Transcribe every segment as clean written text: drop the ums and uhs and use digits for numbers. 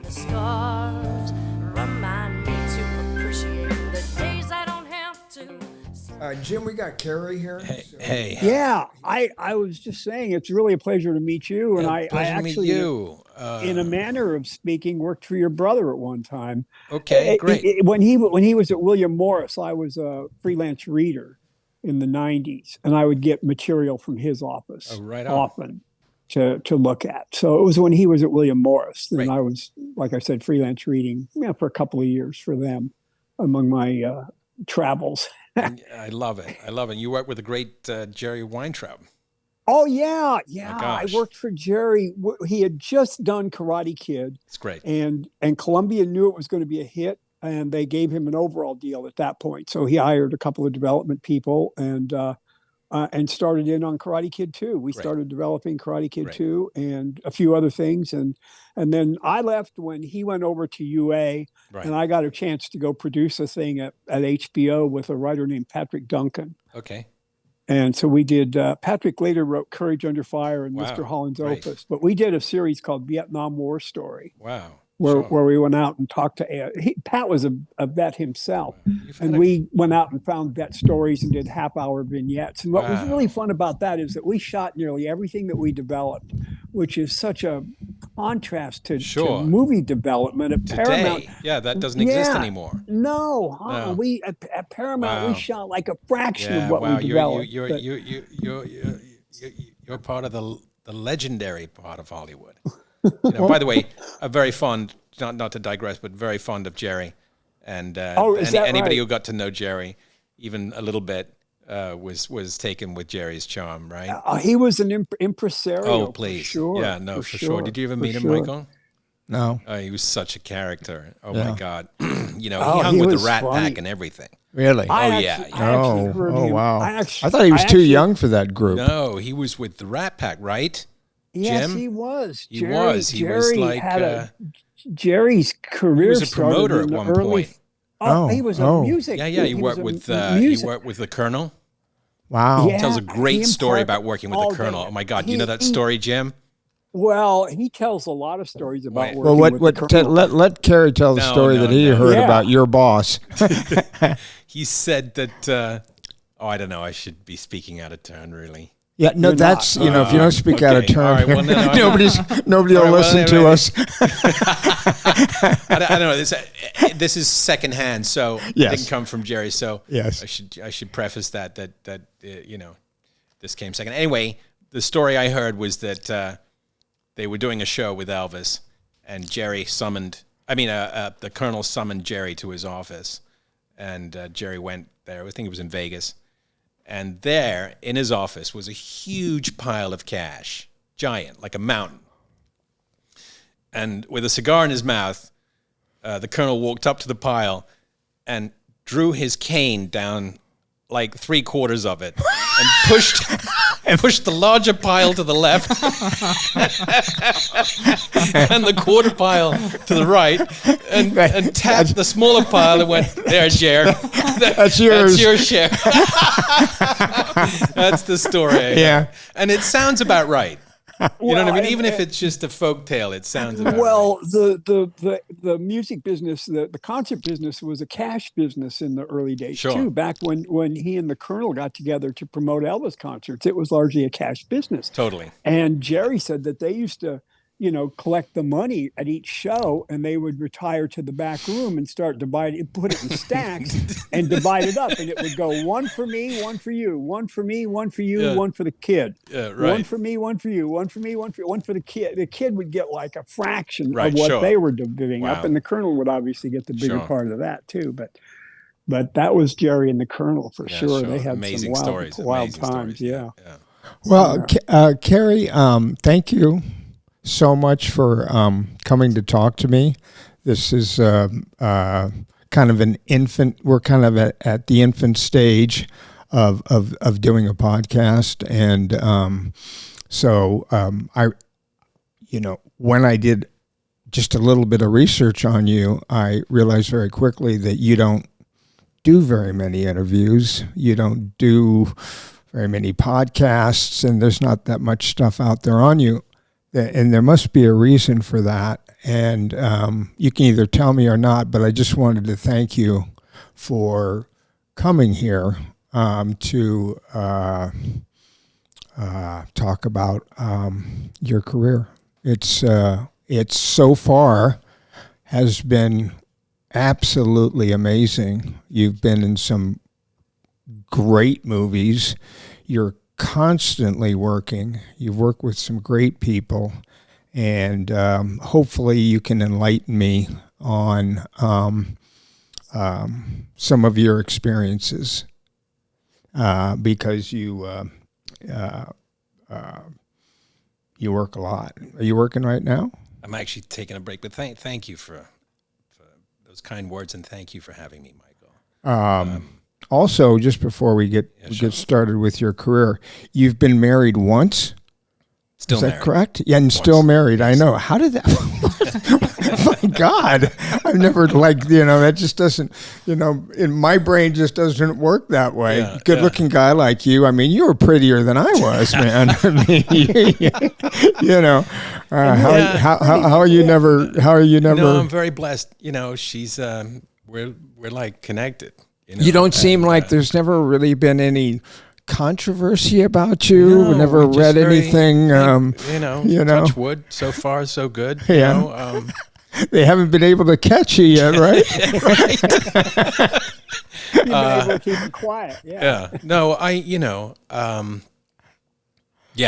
the scars remind me to appreciate the days I don't have to. Jim, we got Cary here. Hey. Yeah, I was just saying it's really a pleasure to meet you. And I actually, in a manner of speaking, worked for your brother at one time. Okay, great. When he was at William Morris, I was a freelance reader in the 90s, and I would get material from his office often to look at. So it was when he was at William Morris. Then I was, like I said, freelance reading for a couple of years for them among my travels. I love it. You work with the great Jarre Weintraub. Oh, yeah. I worked for Jarre. He had just done Karate Kid. It's great. And Columbia knew it was going to be a hit, and they gave him an overall deal at that point. So he hired a couple of development people and started in on Karate Kid 2. We started developing Karate Kid 2 and a few other things. And then I left when he went over to UA, and I got a chance to go produce a thing at HBO with a writer named Patrick Duncan. Okay. And so we did, Patrick later wrote Courage Under Fire and Mr. Holland's Opus, but we did a series called Vietnam War Story. Wow. Where we went out and talked to Pat was a vet himself, and we went out and found vet stories and did half-hour vignettes. And what was really fun about that is that we shot nearly everything that we developed, which is such a contrast to movie development at Paramount. Yeah, that doesn't exist anymore. No. We at Paramount we shot like a fraction of what we developed. You're part of the legendary part of Hollywood. By the way, a very fond, not to digress, but very fond of Jarre. And anybody who got to know Jarre, even a little bit, was taken with Jarre's charm, right? He was an impresario. Oh, please. For sure. Yeah, no, for sure. Did you ever meet him, Michael? No. Oh, he was such a character. Oh, my God. He hung with the Rat Pack and everything. Really? Wow. I thought he was too young for that group. No, he was with the Rat Pack, right? Yes, Jim? he was. He was like Jarre's career. He was a promoter at one point. He was a music. Yeah. He worked with the Colonel. Wow. He tells a great story about working with the Colonel. Oh my God, do you know that story, Jim? Well, he tells a lot of stories about working with the Colonel. Let Cary tell the story that he heard about your boss. He said that. I don't know. I should be speaking out of turn, really. Yeah, no, that's, if you don't speak out of turn, nobody will listen to us. I don't know. This is secondhand, so it didn't come from Jarre. So I should preface that this came second. Anyway, the story I heard was that they were doing a show with Elvis, and the Colonel summoned Jarre to his office, and Jarre went there. I think it was in Vegas. And there, in his office, was a huge pile of cash, giant, like a mountain. And with a cigar in his mouth, the Colonel walked up to the pile and drew his cane down like 3/4 of it and pushed the larger pile to the left and the quarter pile to the right and tapped the smaller pile and went, "There, Jarre. That's yours. That's your share." That's the story. Yeah. And it sounds about right. You know what I mean? Even if it's just a folk tale, it sounds about right. The music business, the concert business was a cash business in the early days too. Back when he and the Colonel got together to promote Elvis concerts, it was largely a cash business. Totally. And Jarre said that they used to, collect the money at each show, and they would retire to the back room and start put it in stacks and divide it up. And it would go one for me, one for you, one for me, one for you, one for the kid. Yeah, right. One for me, one for you, one for me, one for the kid. The kid would get like a fraction of what they were giving up. And the Colonel would obviously get the bigger part of that too. But that was Jarre and the Colonel for sure. They had amazing some wild times. Stories. Yeah. Well, Cary, thank you so much for coming to talk to me. This is kind of an infant. We're kind of at the infant stage of doing a podcast, and when I did just a little bit of research on you, I realized very quickly that you don't do very many interviews. You don't do very many podcasts, and there's not that much stuff out there on you. and there must be a reason for that. And you can either tell me or not, but I just wanted to thank you for coming here to talk about your career. It's so far has been absolutely amazing. You've been in some great movies. You're constantly working. You've worked with some great people, and hopefully you can enlighten me on some of your experiences because you work a lot. Are you working right now? I'm actually taking a break, but thank you for those kind words, and thank you for having me, Michael. Also, just before we get started with your career, you've been married once. Still Is that married. correct? Yeah, and Once. still married. Yes. I know. How did that? Oh my God, I've never that just doesn't in my brain just doesn't work that way. Yeah, Good-looking guy like you. I mean, you were prettier than I was, man. I mean, how are you never? No, I'm very blessed. She's we're like connected. You don't seem like there's never really been any controversy about you. No, we never just read very, anything. Touch wood. So far, so good. Yeah. They haven't been able to catch you yet, right? Right. You've been able to keep it quiet. Yeah. Yeah.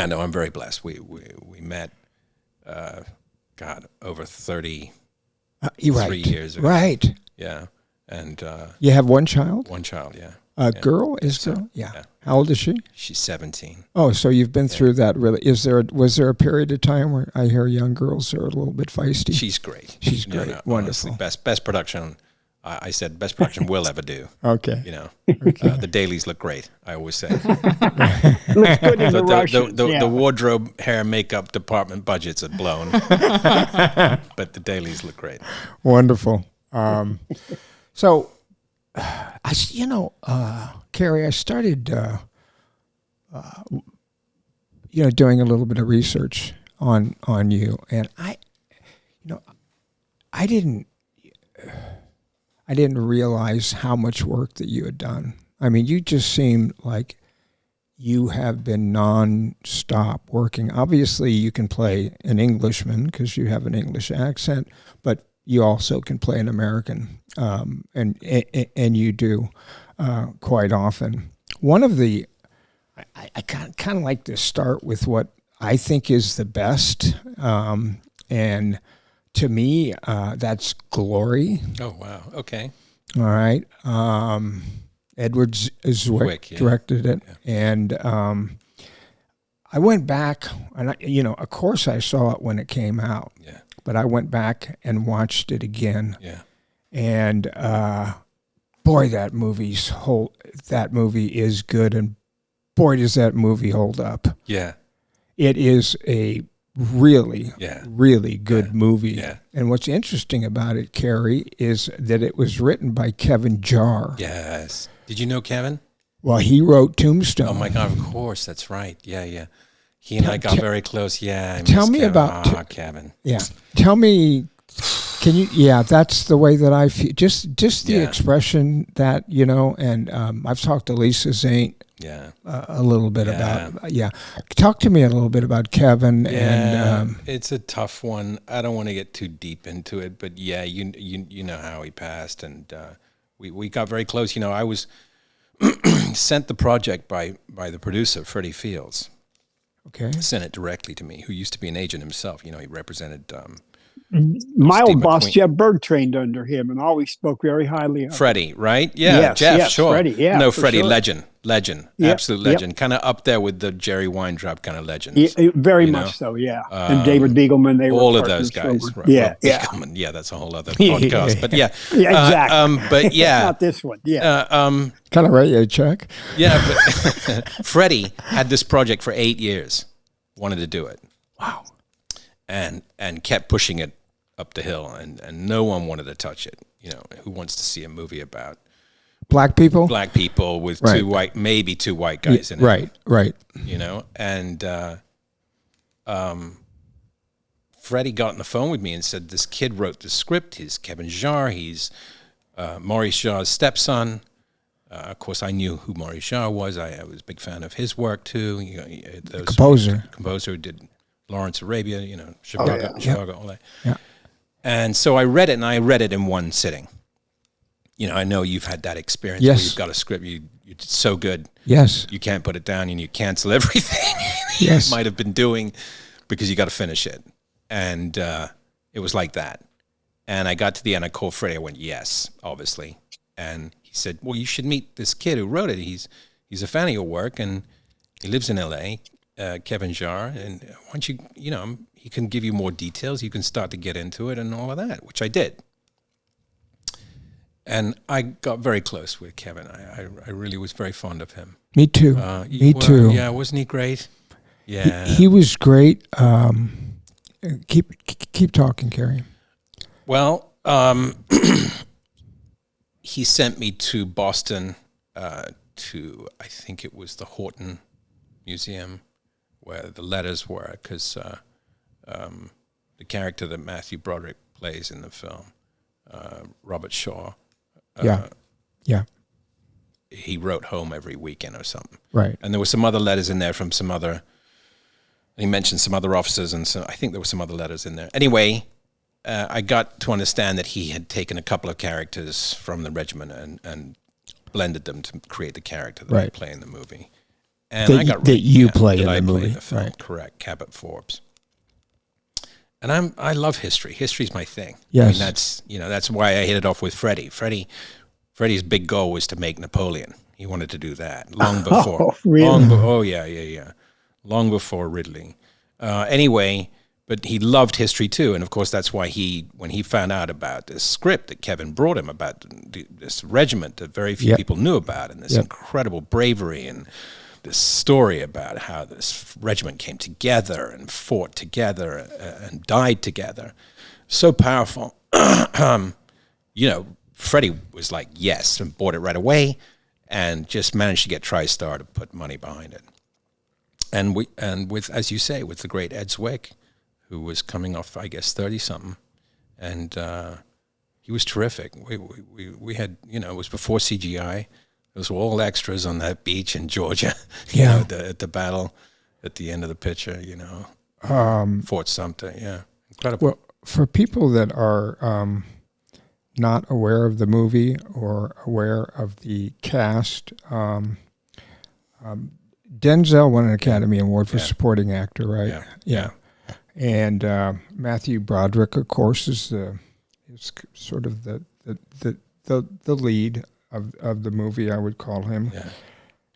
No, I'm very blessed. We met, over 33 years ago. Right. Yeah. And You have one child? one child, yeah. Girl? Girl? Yeah. How old is she? She's 17. Oh, so you've been through that really. Was there a period of time where I hear young girls are a little bit feisty? She's great. She's great. Wonderful. Honestly, best production. I said best production we'll ever do. Okay. The dailies look great. I always say. Looks good in the Russians. The wardrobe, hair, makeup department budgets are blown, but the dailies look great. Wonderful. So, Cary, I started, doing a little bit of research on you, and I didn't realize how much work that you had done. I mean, you just seemed like you have been non-stop working. Obviously, you can play an Englishman because you have an English accent, but you also can play an American, and you do quite often. One of the, I kind of like to start with what I think is the best, and to me, that's Glory. Oh wow! Okay. All right. Edward Zwick directed it, and I went back, and of course, I saw it when it came out. Yeah. But I went back and watched it again. Yeah. And boy, that movie is good, and boy, does that movie hold up. Yeah. It is a really, really good movie. Yeah. And what's interesting about it, Cary, is that it was written by Kevin Jarre. Yes. Did you know Kevin? Well, he wrote Tombstone. Oh my God! Of course, that's right. Yeah, yeah. He and I got very close. Yeah. Tell me Kevin. about Kevin. Yeah. Tell me. Can you? Yeah, that's the way that I feel. Just the expression that and I've talked to Lisa Zaint. Yeah. A little bit about. Talk to me a little bit about Kevin. Yeah, And it's a tough one. I don't want to get too deep into it, but yeah, you know how he passed, and we got very close. I was sent the project by the producer, Freddie Fields. Okay. Sent it directly to me, who used to be an agent himself. He represented my Steve old boss, McQueen. Jeff Berg, trained under him and always spoke very highly of him. Freddie, right? Yeah, Yes, Jeff, yes, sure. Freddie, yeah, no, for Freddie, sure. legend, Yep, absolute legend. Kind of up there with the Jerry Weintraub kind of legends. Yeah, very much so, yeah. And David Beagleman, they were all of those partners, guys. so- Right. Yeah, Well, yeah. Beagleman, yeah, that's a whole other podcast. But yeah, exactly. but yeah, Not this one, yeah. kind of write you a check. yeah. But Freddie had this project for 8 years, wanted to do it. Wow. And kept pushing it up the hill, and no one wanted to touch it. Who wants to see a movie about Black people. black people with Right. maybe two white guys in it? Right. And Freddie got on the phone with me and said, this kid wrote the script. He's Kevin Jarre. He's Maurice Jarre's stepson. Of course, I knew who Maurice Jarre was. I was a big fan of his work, too. Composer who did Lawrence Arabia, Chicago, all that. Yeah. And so I read it, and I read it in one sitting. I know you've had that experience where you've got a script, it's so good. Yes. You can't put it down, and you cancel everything you might have been doing because you got to finish it. And it was like that. And I got to the end, I called Freddie, I went, yes, obviously. And he said, well, you should meet this kid who wrote it. He's a fan of your work, and he lives in L.A., Kevin Jarre, and why don't you, he can give you more details. You can start to get into it and all of that, which I did. And I got very close with Kevin. I really was very fond of him. Me too. Me too. Yeah, wasn't he great? Yeah. He was great. Keep talking, Cary. Well, he sent me to Boston to, I think it was the Horton Museum, where the letters were, because the character that Matthew Brodrick plays in the film, Robert Shaw, he wrote home every weekend or something. Right. And there were some other letters in there from some other, he mentioned some other officers, and so I think there were some other letters in there. Anyway, I got to understand that he had taken a couple of characters from the regiment and blended them to create the character that I play in the movie. And I got that you play in the movie. In the film, right. Correct, Cabot Forbes. And I love history. History's my thing. Yes. I mean, that's why I hit it off with Freddie. Freddie's big goal was to make Napoleon. He wanted to do that long before. Oh, really? Yeah. Long before Ridley. Anyway, but he loved history too, and of course that's why when he found out about this script that Kevin brought him about this regiment that very few people knew about, and this incredible bravery and this story about how this regiment came together and fought together and died together, so powerful. Freddie was like, yes, and bought it right away, and just managed to get TriStar to put money behind it. And with, as you say, with the great Ed Zwick, who was coming off, I guess, 30-something, and he was terrific. We had, it was before CGI. It was all extras on that beach in Georgia, at the battle at the end of the picture, Fort Sumter, incredible. Well, for people that are not aware of the movie or aware of the cast, Denzel won an Academy Award for supporting actor, right? Yeah. And Matthew Brodrick, of course, is sort of the lead of the movie, I would call him. Yeah.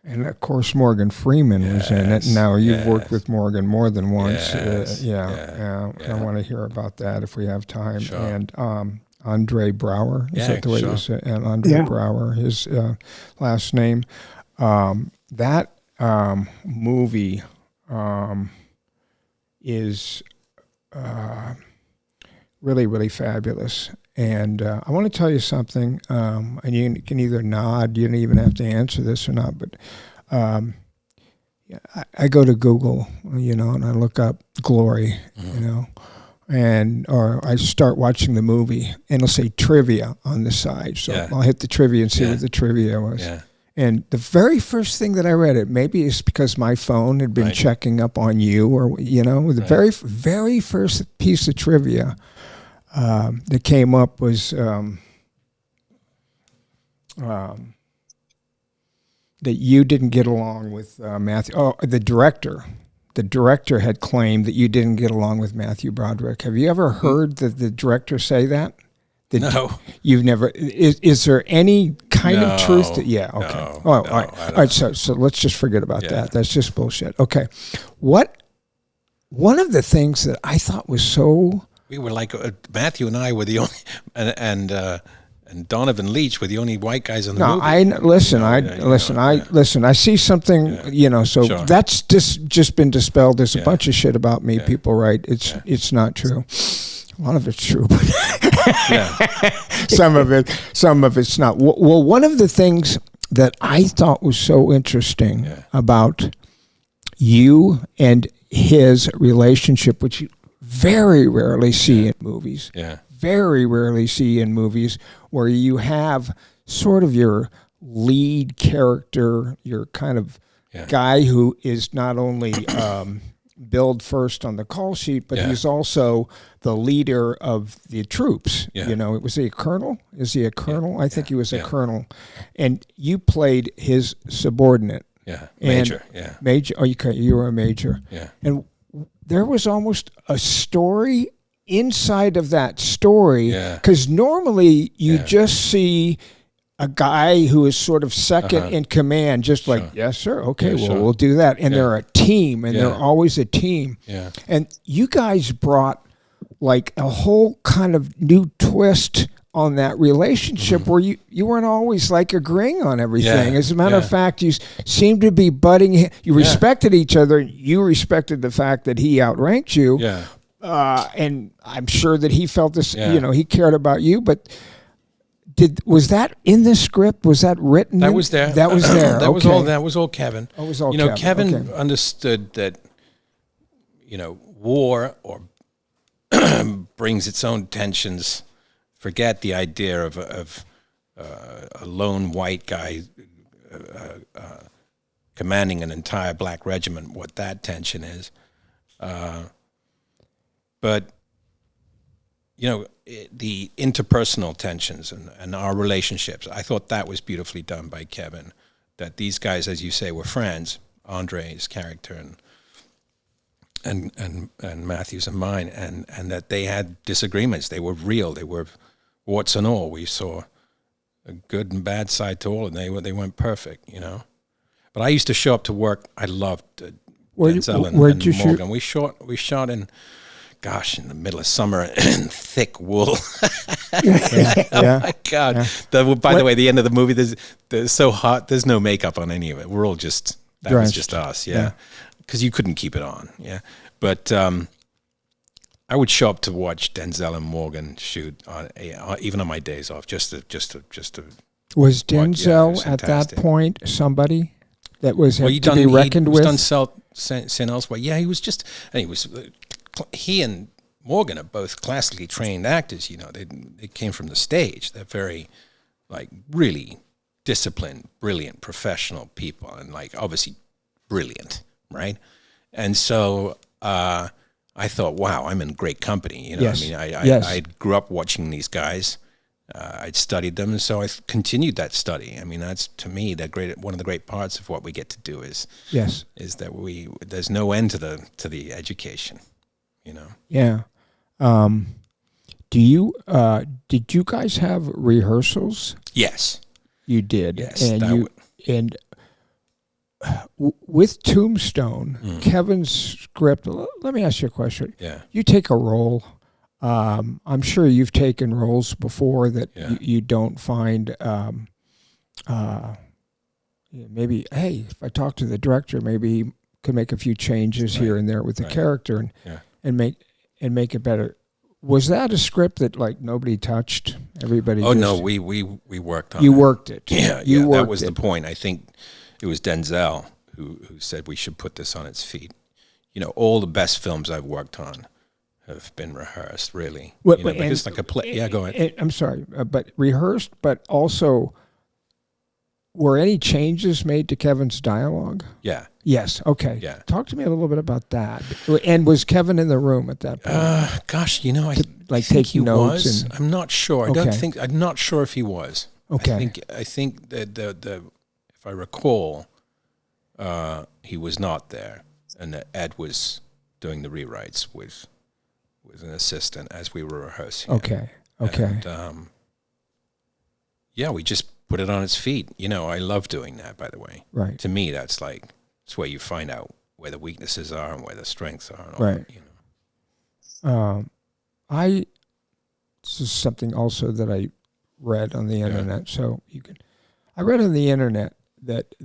And of course, Morgan Freeman was in it. Now you've worked with Morgan more than once. I want to hear about that if we have time. Sure. And Andre Brower, is that the way you say it? And Andre Brower, his last name. That movie is really, really fabulous. And I want to tell you something, and you can either nod, you don't even have to answer this or not, but I go to Google, and I look up Glory, or I start watching the movie, and it'll say trivia on the side. So I'll hit the trivia and see what the trivia was. Yeah. And the very first thing that I read, it maybe it's because my phone had been checking up on you, or the very very first piece of trivia that came up was that you didn't get along with Matthew. Oh, the director. The director had claimed that you didn't get along with Matthew Brodrick. Have you ever heard the director say that? No. You've never. Is there any kind of truth to? Yeah. Okay. No, all right. All right. So let's just forget about that. That's just bullshit. Okay. One of the things that I thought was so. We were like Matthew and I were the only, and Donovan Leach were the only white guys in the movie. I see something, So that's just been dispelled. There's a bunch of shit about me. People write it's not true. A lot of it's true, but some of it's not. Well, one of the things that I thought was so interesting about you and his relationship, which very rarely see in movies. Yeah. Very rarely see in movies where you have sort of your lead character, your kind of guy who is not only billed first on the call sheet, but he's also the leader of the troops. Yeah. You know, was he a colonel? Is he a colonel? I think he was a colonel. And you played his subordinate. Yeah, major. Yeah, major. Oh, you were a major. Yeah, and there was almost a story inside of that story, because normally you just see a guy who is sort of second in command, just like, yes, sir, okay, we'll do that. And they're a team, and they're always a team. Yeah. And you guys brought like a whole kind of new twist on that relationship where you weren't always like agreeing on everything. As a matter of fact, you seemed to be butting. You respected each other. You respected the fact that he outranked you. Yeah. And I'm sure that he felt this, you know, he cared about you, but was that in the script? Was that written? That was there. That was there. That was all. That was all Kevin. It was all you know, Kevin. Kevin understood that, you know, war or brings its own tensions. Forget the idea of a lone white guy commanding an entire black regiment, what that tension is. But, you know, the interpersonal tensions and our relationships, I thought that was beautifully done by Kevin, that these guys, as you say, were friends, Andre's character and Matthews and mine, and that they had disagreements. They were real. They were warts and all. We saw a good and bad side to all, and they weren't perfect, you know. But I used to show up to work. I loved Denzel and Morgan. Shoot? We shot in, gosh, in the middle of summer in thick wool. Oh my God! Yeah. By the way, the end of the movie, there's so hot. There's no makeup on any of it. We're all just was just us, because you couldn't keep it on, But I would show up to watch Denzel and Morgan shoot even on my days off, just to. Was Denzel at that point somebody that was to be reckoned with? He was done Sin Elsewhere. Yeah, he was just. And he and Morgan are both classically trained actors. You know, they came from the stage. They're very, like, really disciplined, brilliant, professional people, and like obviously brilliant, right? And so I thought, wow, I'm in great company. You know, I mean, I grew up watching these guys. I'd studied them, and so I continued that study. I mean, that's, to me, one of the great parts of what we get to do is that there's no end to the education, you know. Yeah. Did you guys have rehearsals? Yes. You did. Yes. And with Tombstone, Kevin's script, let me ask you a question. Yeah. You take a role. I'm sure you've taken roles before that you don't find, maybe, hey, if I talk to the director, maybe he could make a few changes here and there with the character and make it better. Was that a script that, like, nobody touched? Everybody? Oh, no, we worked on it. You worked it. Yeah, that was the point. I think it was Denzel who said we should put this on its feet. You know, all the best films I've worked on have been rehearsed, really. Because like a play. Yeah, go ahead. I'm sorry, but rehearsed, but also, were any changes made to Kevin's dialogue? Yeah. Yes. Okay. Yeah. Talk to me a little bit about that. And was Kevin in the room at that point? Gosh, you know, I think take he notes. was. I'm not sure. Okay. I'm not sure if he was. Okay. I think that if I recall, he was not there, and that Ed was doing the rewrites with an assistant as we were rehearsing. Okay. Okay. And, we just put it on its feet. You know, I love doing that, by the way. Right. To me, it's where you find out where the weaknesses are and where the strengths are. And all right. That, you know. This is something also that I read on the internet. So I read on the internet that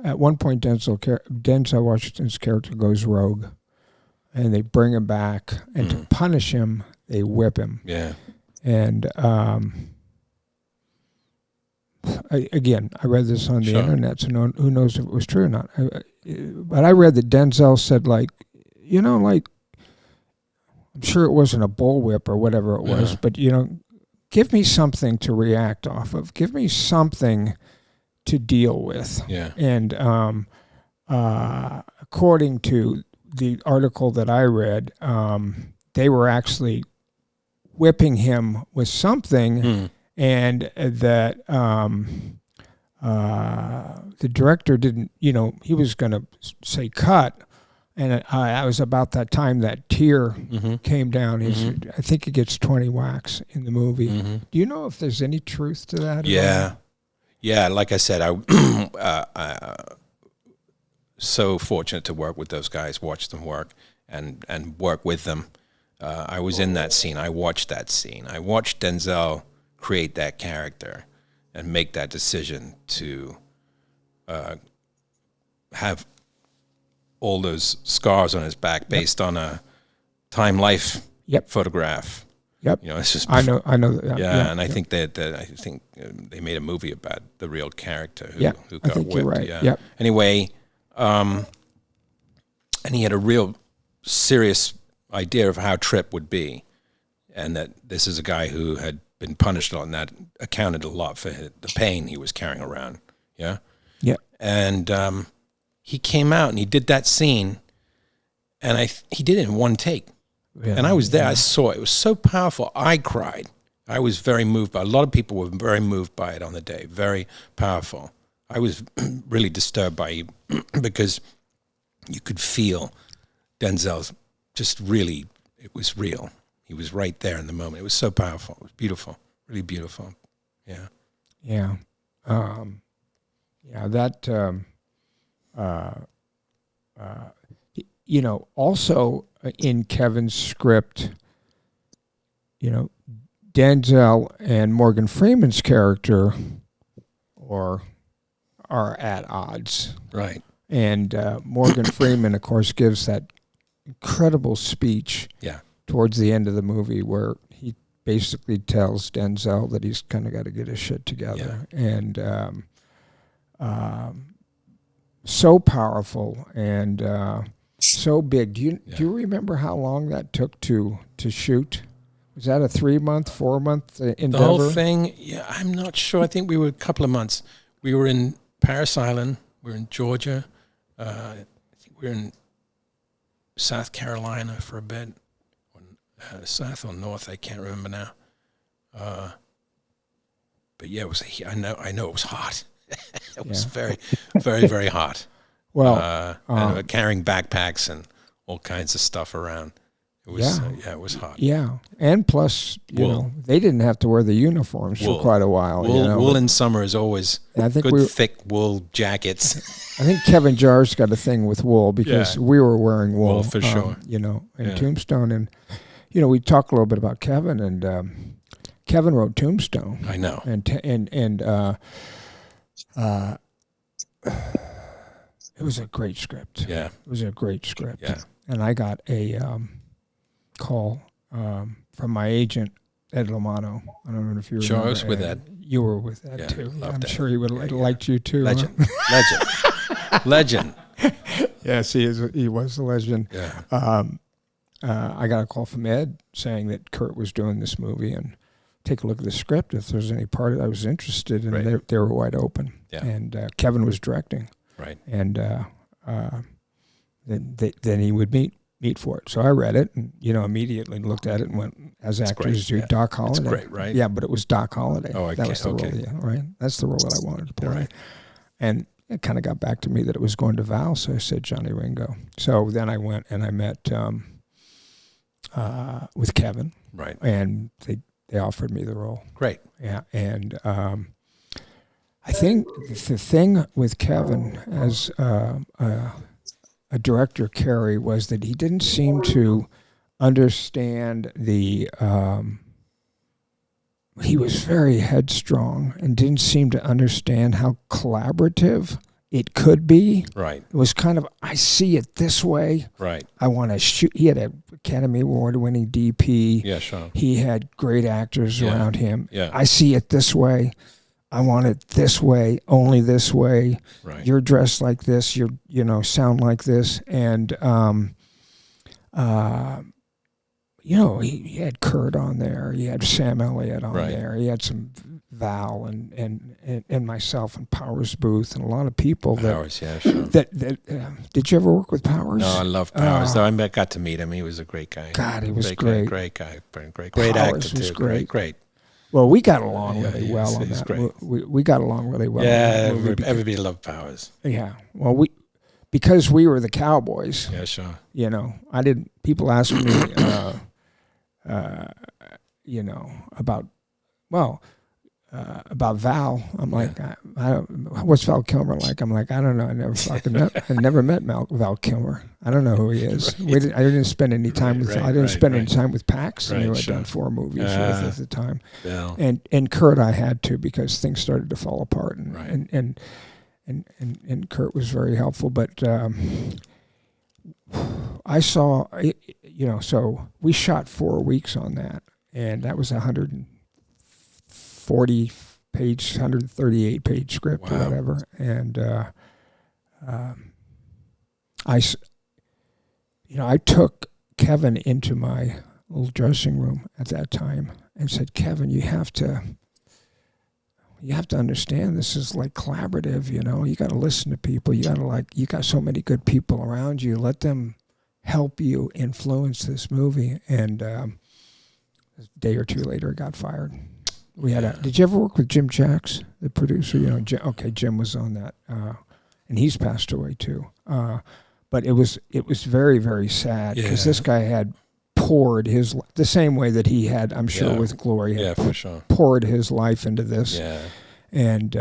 at one point Denzel Washington's character goes rogue, and they bring him back, and to punish him, they whip him. Yeah. And I read this on the internet, so who knows if it was true or not. But I read that Denzel said, like, you know, like, I'm sure it wasn't a bullwhip or whatever it was, but, give me something to react off of. Give me something to deal with. Yeah. And according to the article that I read, they were actually whipping him with something, and that the director didn't, he was going to say cut, and it was about that time that tear came down. I think he gets 20 whacks in the movie. Do you know if there's any truth to that? Yeah. Yeah, like I said, I so fortunate to work with those guys, watch them work, and work with them. I was in that scene. I watched that scene. I watched Denzel create that character and make that decision to have all those scars on his back based on a Time Life photograph. Yep. It's just I know that. Yeah, and I think that they made a movie about the real character who got whipped. You're right. Yeah. Yep. Anyway, and he had a real serious idea of how Trip would be, and that this is a guy who had been punished a lot, and that accounted a lot for the pain he was carrying around. Yeah. Yeah. And he came out and he did that scene, and he did it in one take. Yeah, and I was there. I saw it. It was so powerful. I cried. I was very moved by it. A lot of people were very moved by it on the day. Very powerful. I was really disturbed by it because you could feel Denzel's just really, it was real. He was right there in the moment. It was so powerful. It was beautiful. Really beautiful. Yeah. Yeah. That, also in Kevin's script, Denzel and Morgan Freeman's character are at odds. Right. And Morgan Freeman, of course, gives that incredible speech towards the end of the movie where he basically tells Denzel that he's kind of got to get his shit together. Yeah. And so powerful and so big. Do you remember how long that took to shoot? Was that a 3-month, 4-month endeavor? The whole thing, I'm not sure. I think we were a couple of months. We were in Paris Island. We were in Georgia. I think we were in South Carolina for a bit. South or North, I can't remember now. But yeah, it was. I know it was hot. It was very, very, very hot. Well, and carrying backpacks and all kinds of stuff around. It was, it was hot. Yeah, and plus, they didn't have to wear the uniforms for quite a while. Wool in summer is always good, thick wool jackets. I think Kevin Jarre's got a thing with wool because we were wearing wool for sure. In Tombstone, and we talked a little bit about Kevin, and Kevin wrote Tombstone. I know, and it was a great script. Yeah, it was a great script. Yeah, and I got a call from my agent Ed Lomano. I don't know if you remember. Sure, I was with Ed. You were with Ed too. I'm sure he would have liked you too. Legend, legend. Yes, he was a legend. Yeah. I got a call from Ed saying that Kurt was doing this movie and take a look at the script if there's any part that I was interested in. Right. They were wide open. Yeah. And Kevin was directing. Right. And then he would meet for it. So I read it and immediately looked at it and went, as That's actors great. do, Doc Holliday. That's great, right? Yeah, but it was Doc Holliday. Oh, that was the role, right? That's the role that I wanted to play. Right. And it kind of got back to me that it was going to Val, so I said Johnny Ringo. So then I went and I met with Kevin. Right. And they offered me the role. Great. Yeah, and I think the thing with Kevin as a director, Cary, was that he didn't seem to understand the. He was very headstrong and didn't seem to understand how collaborative it could be. Right. It was kind of, I see it this way. Right. I want to shoot. He had an Academy Award-winning DP. Yeah, sure. He had great actors around him. Yeah. I see it this way. I want it this way, only this way. Right. You're dressed like this. You're, sound like this. And he had Kurt on there. He had Sam Elliott on Right. there. He had some Val and myself and Powers Booth and a lot of people. Powers, yeah, sure. Did you ever work with Powers? No, I love Powers. Though I got to meet him. He was a great guy. God, he was great. great. Great guy. Great Powers actor was too. Great. Great. Well, we got along really he well is- on he's that. great. We got along really well. Yeah, on that movie everybody loved Powers. yeah. Well, because we were the Cowboys. Yeah, sure. I didn't. People ask me, about Val. I'm like, what's Val Kilmer like? I'm like, I don't know. I never met Val Kilmer. I don't know who he is. I didn't spend any time with. I didn't spend any time with Paxton, who I'd done 4 movies with at the time. Yeah. And Kurt, I had to because things started to fall apart, Right. and Kurt was very helpful. But I saw, so we shot 4 weeks on that, and that was 138 page script or Wow. whatever. And I took Kevin into my little dressing room at that time and said, Kevin, you have to understand this is like collaborative, you got to listen to people. You got so many good people around you. Let them help you influence this movie. And a day or two later, I got fired. Did you ever work with Jim Jacks, the producer? Jim was on that, and he's passed away too. But it was very, very sad because this guy had poured the same way that he had, I'm sure, with Glory. Yeah, for sure. Poured his life into this. Yeah. And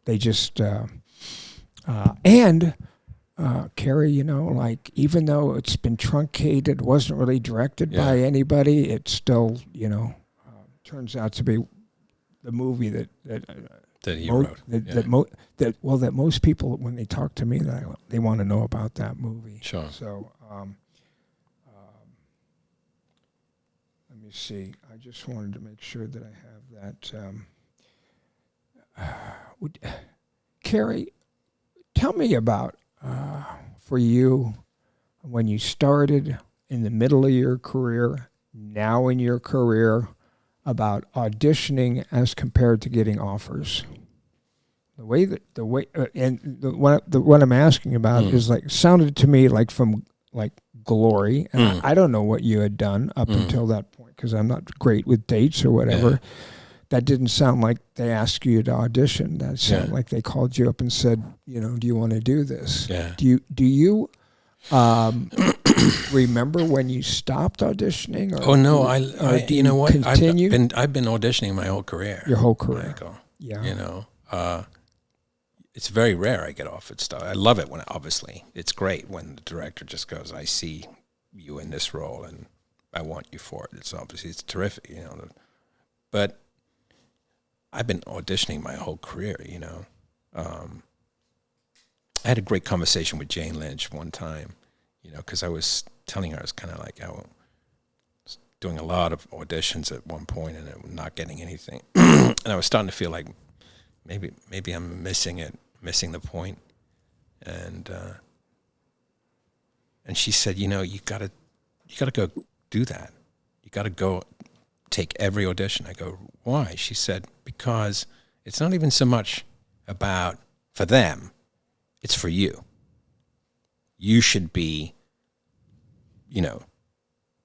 they just Cary, even though it's been truncated, wasn't really directed by anybody, it still, turns out to be the movie that he wrote. That most people, when they talk to me, they want to know about that movie. Sure. So let me see. I just wanted to make sure that I have that. Cary, tell me about for you when you started in the middle of your career, now in your career, about auditioning as compared to getting offers. What I'm asking about is sounded to me like from Glory, and I don't know what you had done up until that point because I'm not great with dates or whatever. Yeah. That didn't sound like they asked you to audition. That sounded like they called you up and said, do you want to do this? Yeah. Do you remember when you stopped auditioning? Oh no, you know what? Continue? I've been auditioning my whole career. Your whole career. Michael. Yeah. It's very rare I get offered stuff. I love it when, obviously, it's great when the director just goes, I see you in this role and I want you for it. It's terrific, But I've been auditioning my whole career, I had a great conversation with Jane Lynch one time, because I was telling her I was kind of like, I was doing a lot of auditions at one point and not getting anything. And I was starting to feel like maybe I'm missing the point. And she said, you gotta go do that. You gotta go take every audition. I go, why? She said, because it's not even so much about for them, it's for you. You should be,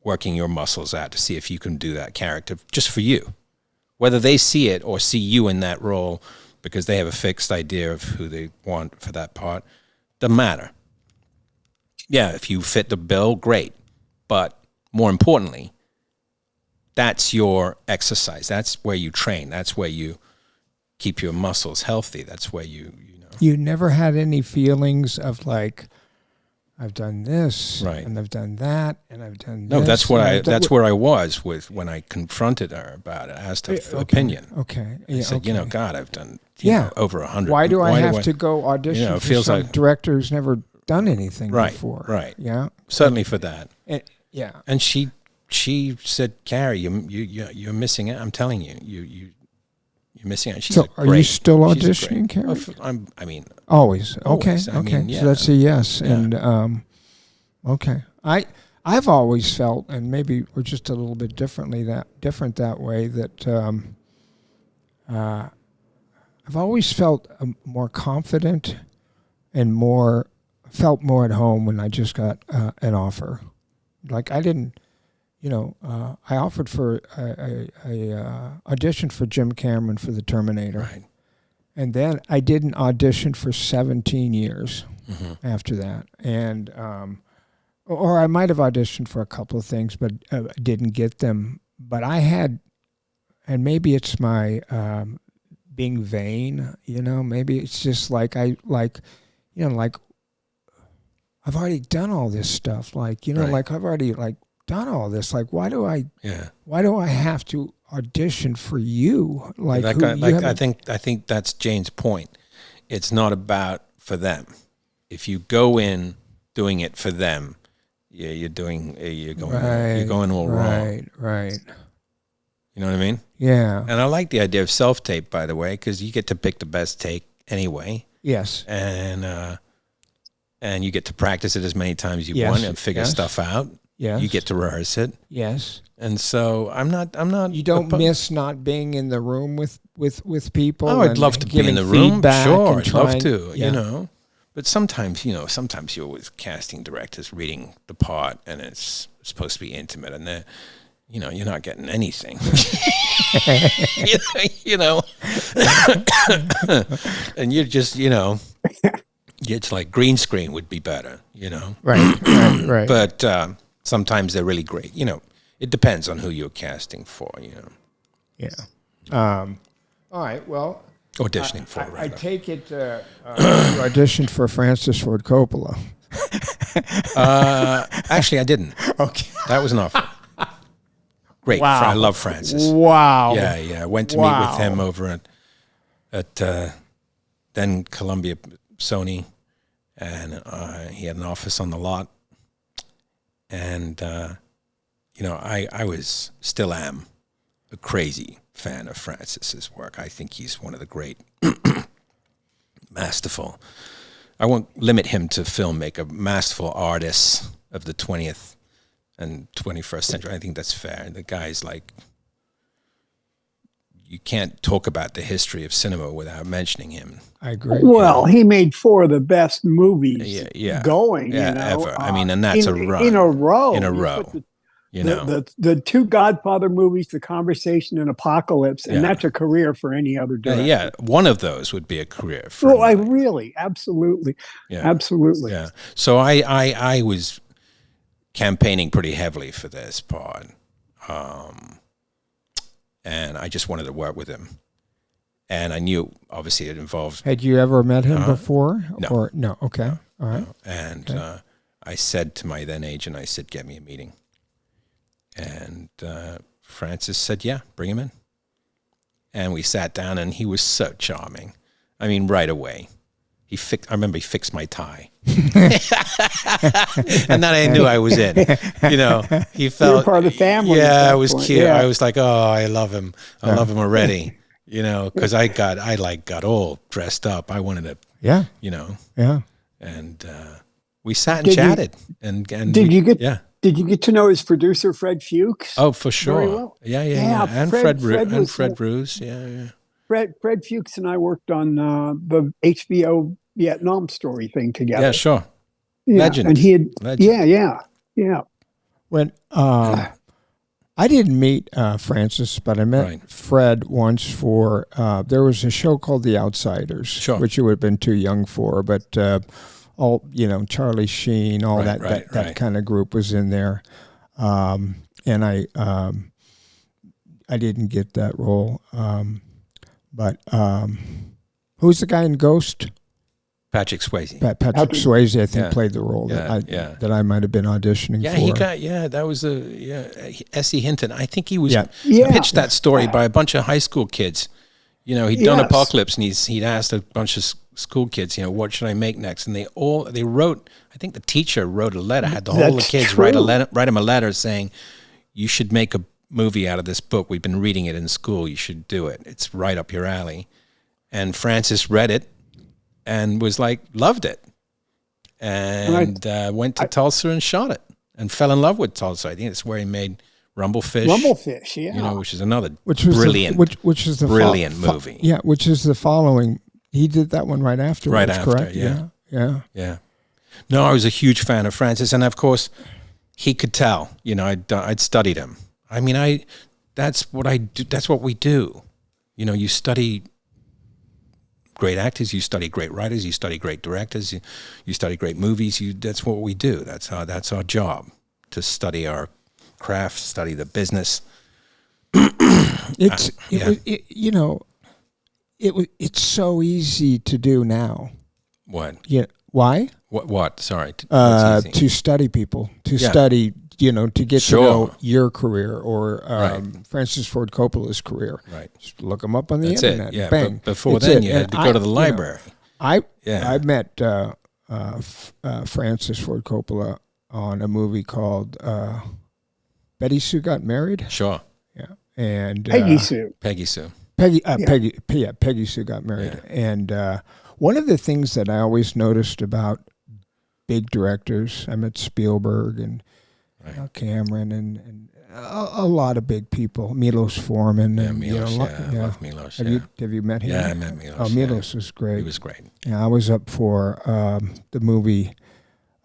working your muscles out to see if you can do that character just for you. Whether they see it or see you in that role because they have a fixed idea of who they want for that part, doesn't matter. Yeah, if you fit the bill, great. But more importantly, that's your exercise. That's where you train. That's where you keep your muscles healthy. That's where you know. You never had any feelings of like, I've done this, right, and I've done that, and I've done no, this. No, that's where I was with when I confronted her about it. I asked her opinion. Okay. I said, God, I've done over 100. Why do I have to go audition for some director who's never done anything before? Right. Yeah. Certainly for that. Yeah. And she said, Cary, you're missing it. I'm telling you, you're missing it. She's so are you still auditioning, Cary? Always. Okay. I mean, So that's a yes. Yeah. And okay. I I've always felt, and maybe we're just a little bit different that way, that I've always felt more confident and felt more at home when I just got an offer. Like I didn't, I offered for a audition for Jim Cameron for The Terminator. Right. And then I didn't audition for 17 years after that. And, or I might have auditioned for a couple of things, but didn't get them. But I had, and maybe it's my being vain, maybe it's just like I've already done all this stuff. Like, like I've already done all this. Like, why do I have to audition for you? I think that's Jane's point. It's not about for them. If you go in doing it for them, you're going all wrong. Right. You know what I mean? Yeah. And I like the idea of self-tape, by the way, because you get to pick the best take anyway. Yes. And you get to practice it as many times as you want and figure stuff out. Yes. You get to rehearse it. Yes. And so I'm not. You don't miss not being in the room with people. Oh, I'd love to be in the room. Sure, I'd love to. Yeah. But sometimes you're with casting directors reading the part, and it's supposed to be intimate, and you're not getting anything. And you're just, it's like green screen would be better, Right. But sometimes they're really great. It depends on who you're casting for, Yeah. All right. Well, auditioning for. I take it you auditioned for Francis Ford Coppola. Actually, I didn't. Okay. That was an offer. Great. Wow. I love Francis. Wow. Yeah. I went to meet with him over at then Columbia Sony, and he had an office on the lot. And, I still am a crazy fan of Francis's work. I think he's one of the great, masterful, I won't limit him to filmmaker, masterful artists of the 20th and 21st century. I think that's fair. The guy's like, you can't talk about the history of cinema without mentioning him. I agree. Well, he made 4 of the best movies going. Ever. I mean, and that's a run. In a row. The 2 Godfather movies, The Conversation and Apocalypse, and that's a career for any other director. One of those would be a career for absolutely. Absolutely. Yeah. So I was campaigning pretty heavily for this part. And I just wanted to work with him. And I knew, obviously, it involved... Had you ever met him before? No. No, okay. All right. No. And I said to my then agent, I said, get me a meeting. And Francis said, yeah, bring him in. And we sat down, and he was so charming. I mean, right away. I remember he fixed my tie. And then I knew I was in. He felt... You were part of the family. Yeah, it was cute. Yeah. I was like, oh, I love him. I love him already. Because I got all dressed up. I wanted to, Yeah. And we sat and chatted. Did you get to know his producer, Fred Fuchs? Oh, for sure. Very well. Yeah. And Fred Bruce. Yeah. Fred Fuchs and I worked on the HBO Vietnam story thing together. Yeah, sure. Yeah. Legend. And he had, Legend. yeah. When I didn't meet Francis, but I met Fred once for there was a show called The Outsiders, which you would have been too young for, but all Charlie Sheen, all that kind of group was in there, and I didn't get that role. But who's the guy in Ghost? Patrick Swayze. Patrick Swayze, I think, played the role that I might have been auditioning for. That was S.E. Hinton. I think he was pitched that story by a bunch of high school kids. He'd done Apocalypse, and he'd asked a bunch of school kids, what should I make next? And they wrote, I think the teacher wrote a letter, had all the kids write him a letter saying, you should make a movie out of this book. We've been reading it in school. You should do it. It's right up your alley. And Francis read it and was like, loved it. And went to Tulsa and shot it. and fell in love with Tulsa. I think it's where he made Rumblefish. Rumblefish, yeah. You know, which is another which was brilliant, which is the brilliant movie. Yeah, which is the following. He did that one right afterwards, Right after, correct? yeah. Yeah. No, I was a huge fan of Francis, and of course, he could tell. You know, I'd studied him. I mean, that's what I do. That's what we do. You know, you study great actors, you study great writers, you study great directors, you study great movies. That's what we do. That's our job, to study our craft, study the business. It's so easy to do now. What? Yeah. Why? What? Sorry. To study people, study, to get to know your career or Francis Ford Coppola's carear. Right. Just look them up on the That's internet. it. Yeah. Bang. Before then, you had to go to the library. I met Francis Ford Coppola on a movie called Betty Sue Got Married. Sure. Yeah. And Peggy Sue. Peggy Sue. Peggy Sue Got Married. Yeah. And one of the things that I always noticed about big directors, I met Spielberg and Cameron and a lot of big people, Milos Forman. Yeah, and, Milos, I love Milos. Have you met him? Yeah, I met Milos. Oh, Milos was great. He was great. Yeah, I was up for the movie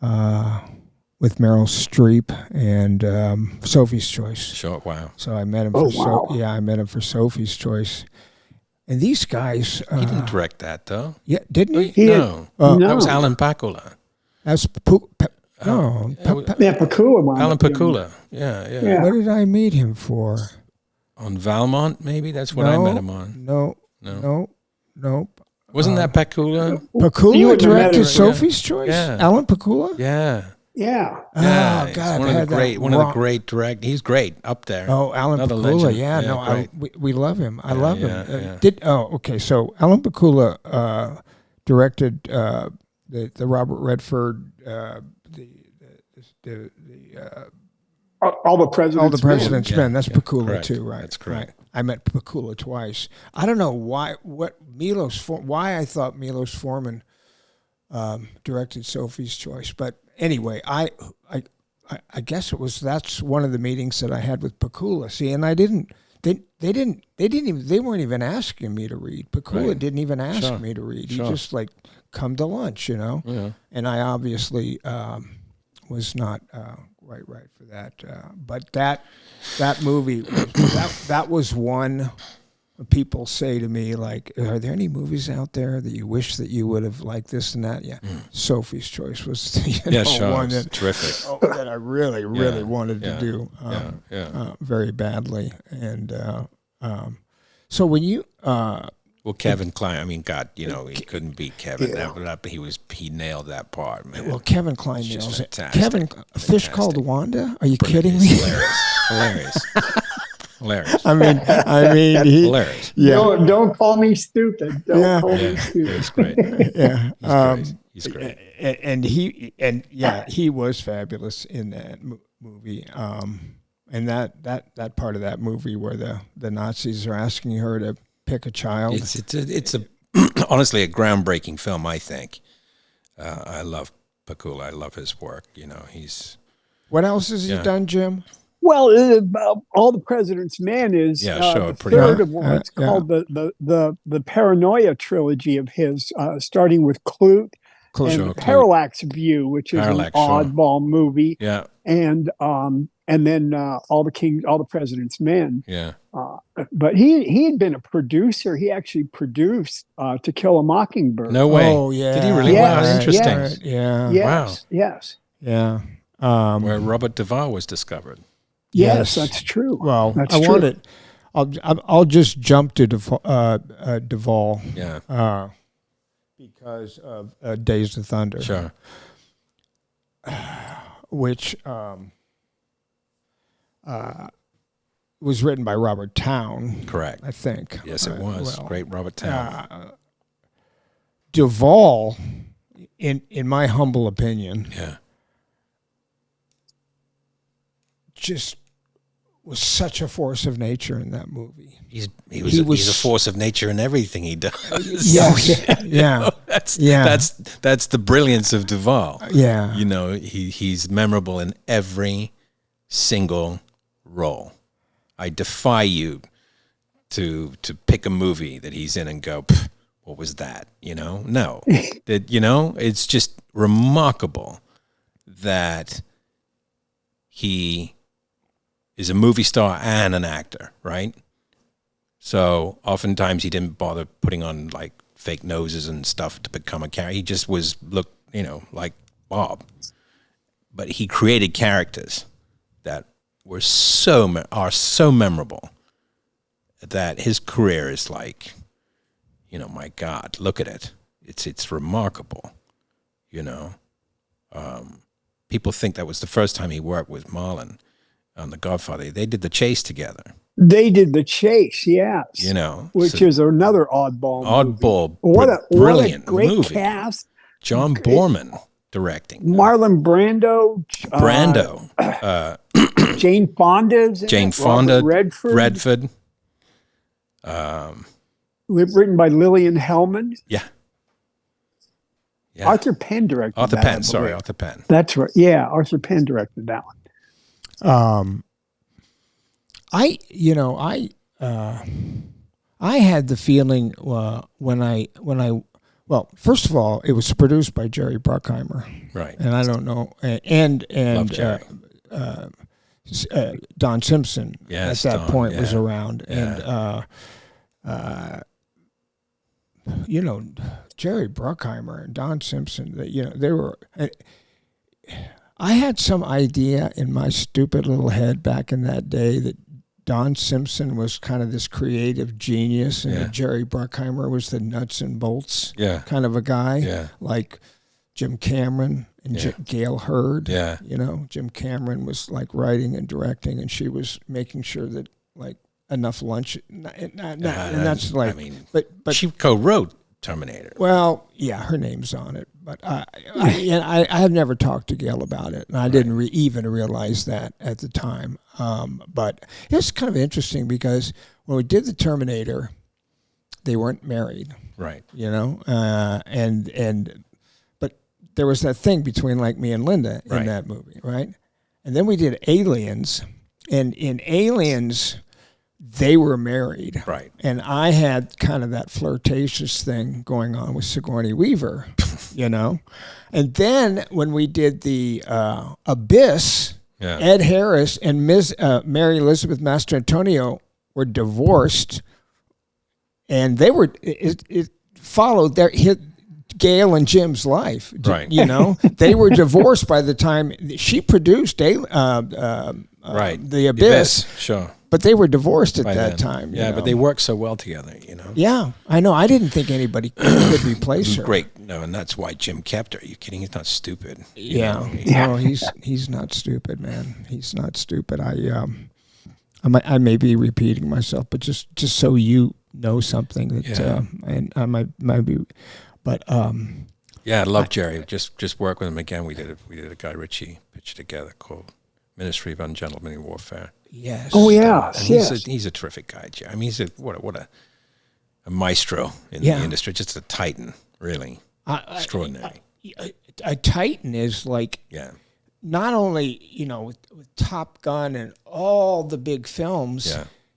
with Meryl Streep and Sophie's Choice. Sure, wow. So I met him I met him for Sophie's Choice. And these guys... he didn't direct that, though. Yeah, didn't he? No. No. That was Alan Pakula. That's Alan Pakula. Yeah. What did I meet him for? On Valmont, maybe? That's what I met him on. No. Wasn't that Pakula? Pakula directed Sophie's Choice? Yeah. Alan Pakula? Yeah. Yeah. Oh, God. One of the great directors. He's great up there. Oh, Alan Another Pakula. legend. Yeah, we love him. I love him. Yeah. Okay. So Alan Pakula directed the Robert Redford, All the President's Men. That's Pakula correct. too, right? That's correct. Right. I met Pakula twice. I don't know why I thought Milos Forman directed Sophie's Choice, but anyway, I guess that's one of the meetings that I had with Pakula. See, and I didn't. They weren't even asking me to read. Pakula didn't even ask me to read. He just come to lunch, Yeah. And I obviously was not right for that. But that movie that was one. People say to me, are there any movies out there that you wish that you would have liked this and that? Yeah. Sophie's Choice was one that, terrific. that I really wanted to do very badly. And so when you... well, Kevin Kline, I mean, God, he couldn't beat Kevin. Yeah. He nailed that part, man. Well, Kevin Kline nails it. Fantastic. Kevin, Fish Called Wanda? Are you kidding me? Hilarious. I mean, hilarious. Yeah. Don't call me stupid. Don't call me stupid. It's great. Yeah. He's great. And he was fabulous in that movie. And that part of that movie where the Nazis are asking her to pick a child. It's honestly a groundbreaking film, I think. I love Pakula. I love his work. He's. What else has he done, Jim? Well, All the President's Men is the third of one. It's called the Paranoia trilogy of his, starting with Clute and Parallax View, which is an oddball movie. Yeah, and then All the President's Men. Yeah, but he had been a producer. He actually produced To Kill a Mockingbird. No way. Oh yeah. Did he really? Yes, wow, interesting. Yes, yeah. Yes. Wow. Yes. Yeah. Where Robert Duvall was discovered. Yes, that's true. Well, that's I true. want it. I'll just jump to Duvall. Yeah. Because of Days of Thunder. Sure. Which was written by Robert Towne. Correct. I think. Yes, it was. Great Robert Towne. Duvall, in my humble opinion, yeah, just was such a force of nature in that movie. He's a force of nature in everything he does. Yes, yeah, that's the brilliance of Duvall. Yeah, you know, he's memorable in every single role. I defy you to pick a movie that he's in and go, what was that? You know, no, that it's just remarkable that he is a movie star and an actor, right? So oftentimes he didn't bother putting on like fake noses and stuff to become a character. He just looked like Bob. But he created characters that are so memorable that his career is like, my God, look at it. It's remarkable, People think that was the first time he worked with Marlon on The Godfather. They did The Chase together. They did The Chase, yes. Which is another oddball, what a brilliant great movie. Cast. John Borman directing. Marlon Brando. Jane Fonda. Jane Fonda. Redford. Written by Lillian Hellman. Yeah. Arthur Penn directed Arthur that. Arthur Penn. That's right. Yeah, Arthur Penn directed that one. I had the feeling well, first of all, it was produced by Jerry Bruckheimer, right? And I don't know, and Don Simpson at that point was around, and Jerry Bruckheimer and Don Simpson, they were. I had some idea in my stupid little head back in that day that Don Simpson was kind of this creative genius, and that Jerry Bruckheimer was the nuts and bolts kind of a guy, like Jim Cameron and Gail Hurd. Yeah. Jim Cameron was like writing and directing, and she was making sure that like enough lunch. And that's like, but she co-wrote Terminator. Well, yeah, her name's on it, but I have never talked to Gail about it, and I didn't even realize that at the time. But it's kind of interesting because when we did the Terminator, they weren't married, right? But there was that thing between like me and Linda in that movie, right? And then we did Aliens, and in Aliens, they were married. Right. And I had kind of that flirtatious thing going on with Sigourney Weaver, And then when we did the Abyss, Ed Harris and Mary Elizabeth Mastrantonio were divorced, and they were, it followed Gail and Jim's life. Right. They were divorced by the time she produced The Abyss. Sure. But they were divorced at that time. Yeah, but they worked so well together, Yeah, I know. I didn't think anybody could replace her. Great. No, and that's why Jim kept her. Are you kidding? He's not stupid. No, he's not stupid, man. He's not stupid. I may be repeating myself, but just so you know something that, and I might be, but yeah, I love Jerry. Just work with him again. We did a Guy Ritchie picture together called Ministry of Ungentlemanly Warfare. Yes. Oh yeah. He's a terrific guy, Jerry. I mean, he's what a maestro in the industry. Just a titan, really. Extraordinary. A titan is like not only with Top Gun and all the big films.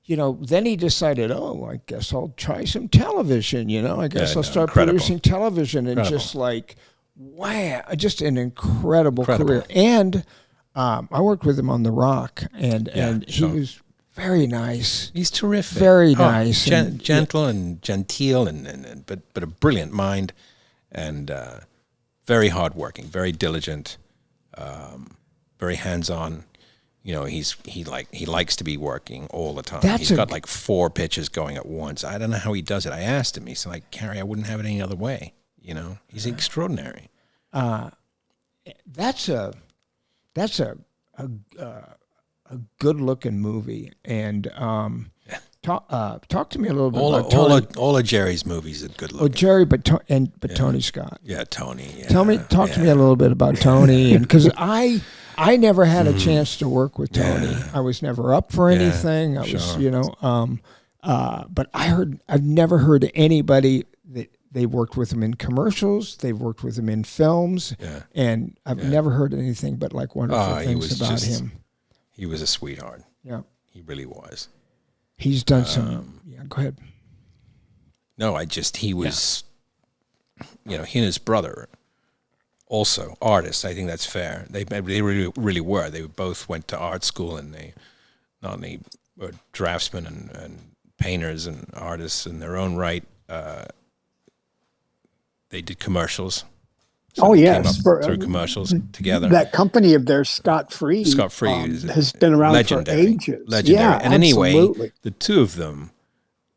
Yeah. Then he decided, I guess I'll try some television. I guess I'll start producing television, and just like, wow, just an incredible career. And I worked with him on The Rock, and he was very nice. He's terrific. Very nice. Gentle and genteel, but a brilliant mind, and very hardworking, very diligent, very hands-on. He likes to be working all the time. He's got like 4 pitches going at once. I don't know how he does it. I asked him. He's like, Cary, I wouldn't have it any other way. He's extraordinary. That's a good looking movie, and talk to me a little bit about Tony. All of Jerry's movies are good looking. Oh, Jerry, but Tony Scott. Yeah, Tony. Yeah, Talk to me a little bit about Tony, and because I I never had a chance to work with Tony. I was never up for anything. I was, but I've never heard anybody that they worked with him in commercials. They've worked with him in films, and I've never heard anything but like wonderful things about him. He was a sweetheart. Yeah, he really was. He's done some. Yeah, go ahead. No, he was, he and his brother, also artists. I think that's fair. They really were. They both went to art school, and they not only were draftsmen and painters and artists in their own right. They did commercials. So yes, through commercials together. That company of theirs, Scott Free, has been around legendary, for ages. Legendary. Yeah, and absolutely. Anyway, the two of them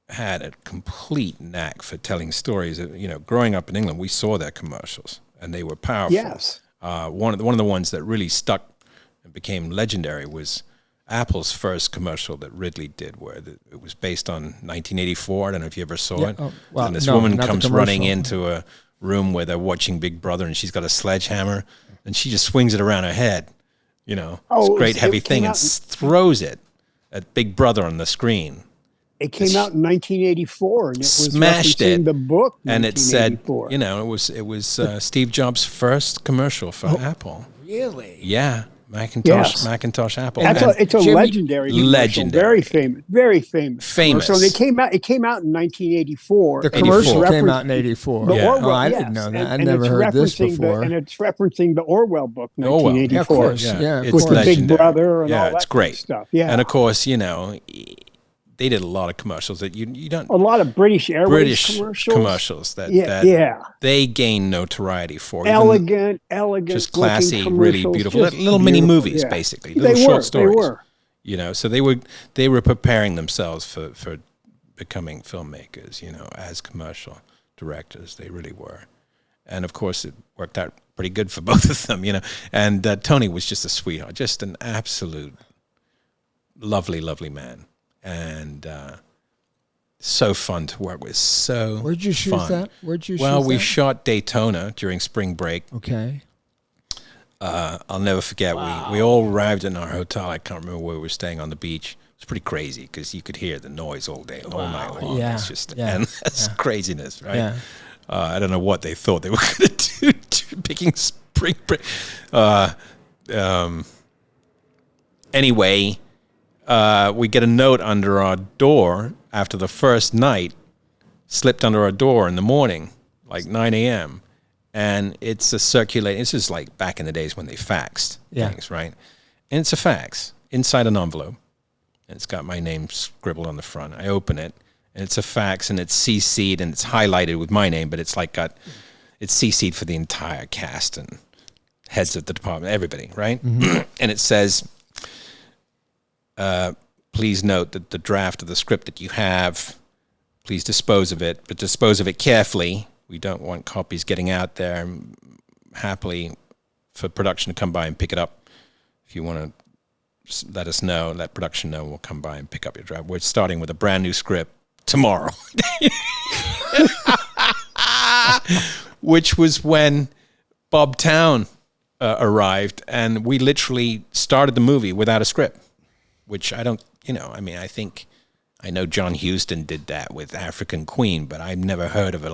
had a complete knack for telling stories. Growing up in England, we saw their commercials, and they were powerful. Yes. One of the ones that really stuck and became legendary was Apple's first commercial that Ridley did, where it was based on 1984. I don't know if you ever saw it. And this woman comes running into a room where they're watching Big Brother, and she's got a sledgehammer, and she just swings it around her head. This great heavy thing, and throws it at Big Brother on the screen. It came out in 1984, and it was smashed it. The book, and it said, it was Steve Jobs' first commercial for Apple. Really? Yeah. Macintosh Apple. It's a legendary commercial. Very famous. Very famous. Famous. So it came out in 1984. The commercial came out in 84. I didn't know that. I'd never heard this before. And it's referencing the Orwell book, 1984. Yeah, of course. Yeah, with the Big Brother and all that it's great stuff. Yeah. And of course, they did a lot of commercials that you don't. A lot of British Airways commercials. that they gained notoriety for. Elegant, just classy, really beautiful, little mini movies, basically, little short stories. They were. So they were preparing themselves for becoming filmmakers. As commercial directors, they really were, and of course, it worked out pretty good for both of them. And Tony was just a sweetheart, just an absolute lovely, lovely man. And so fun to work with. Where'd you shoot that? Well, we shot Daytona during spring break. Okay. I'll never forget. Wow. We all arrived in our hotel. I can't remember where we were staying on the beach. It was pretty crazy because you could hear the noise all day, all night long. Yeah. It's just endless craziness, right? Yeah. I don't know what they thought they were going to do picking spring break. Anyway. We get a note under our door after the first night, slipped under our door in the morning, like 9 a.m. And it's a circulating, this is like back in the days when they faxed things, right? And it's a fax inside an envelope. And it's got my name scribbled on the front. I open it, and it's a fax, and it's CC'd, and it's highlighted with my name, but it's it's CC'd for the entire cast and heads of the department, everybody, right? Mm-hmm. And it says... please note that the draft of the script that you have, please dispose of it, but dispose of it carefully. We don't want copies getting out there. Happily for production to come by and pick it up. If you want to let production know, we'll come by and pick up your draft. We're starting with a brand new script tomorrow. Which was when Bob Town arrived, and we literally started the movie without a script. Which I don't, I know John Huston did that with African Queen, but I've never heard of a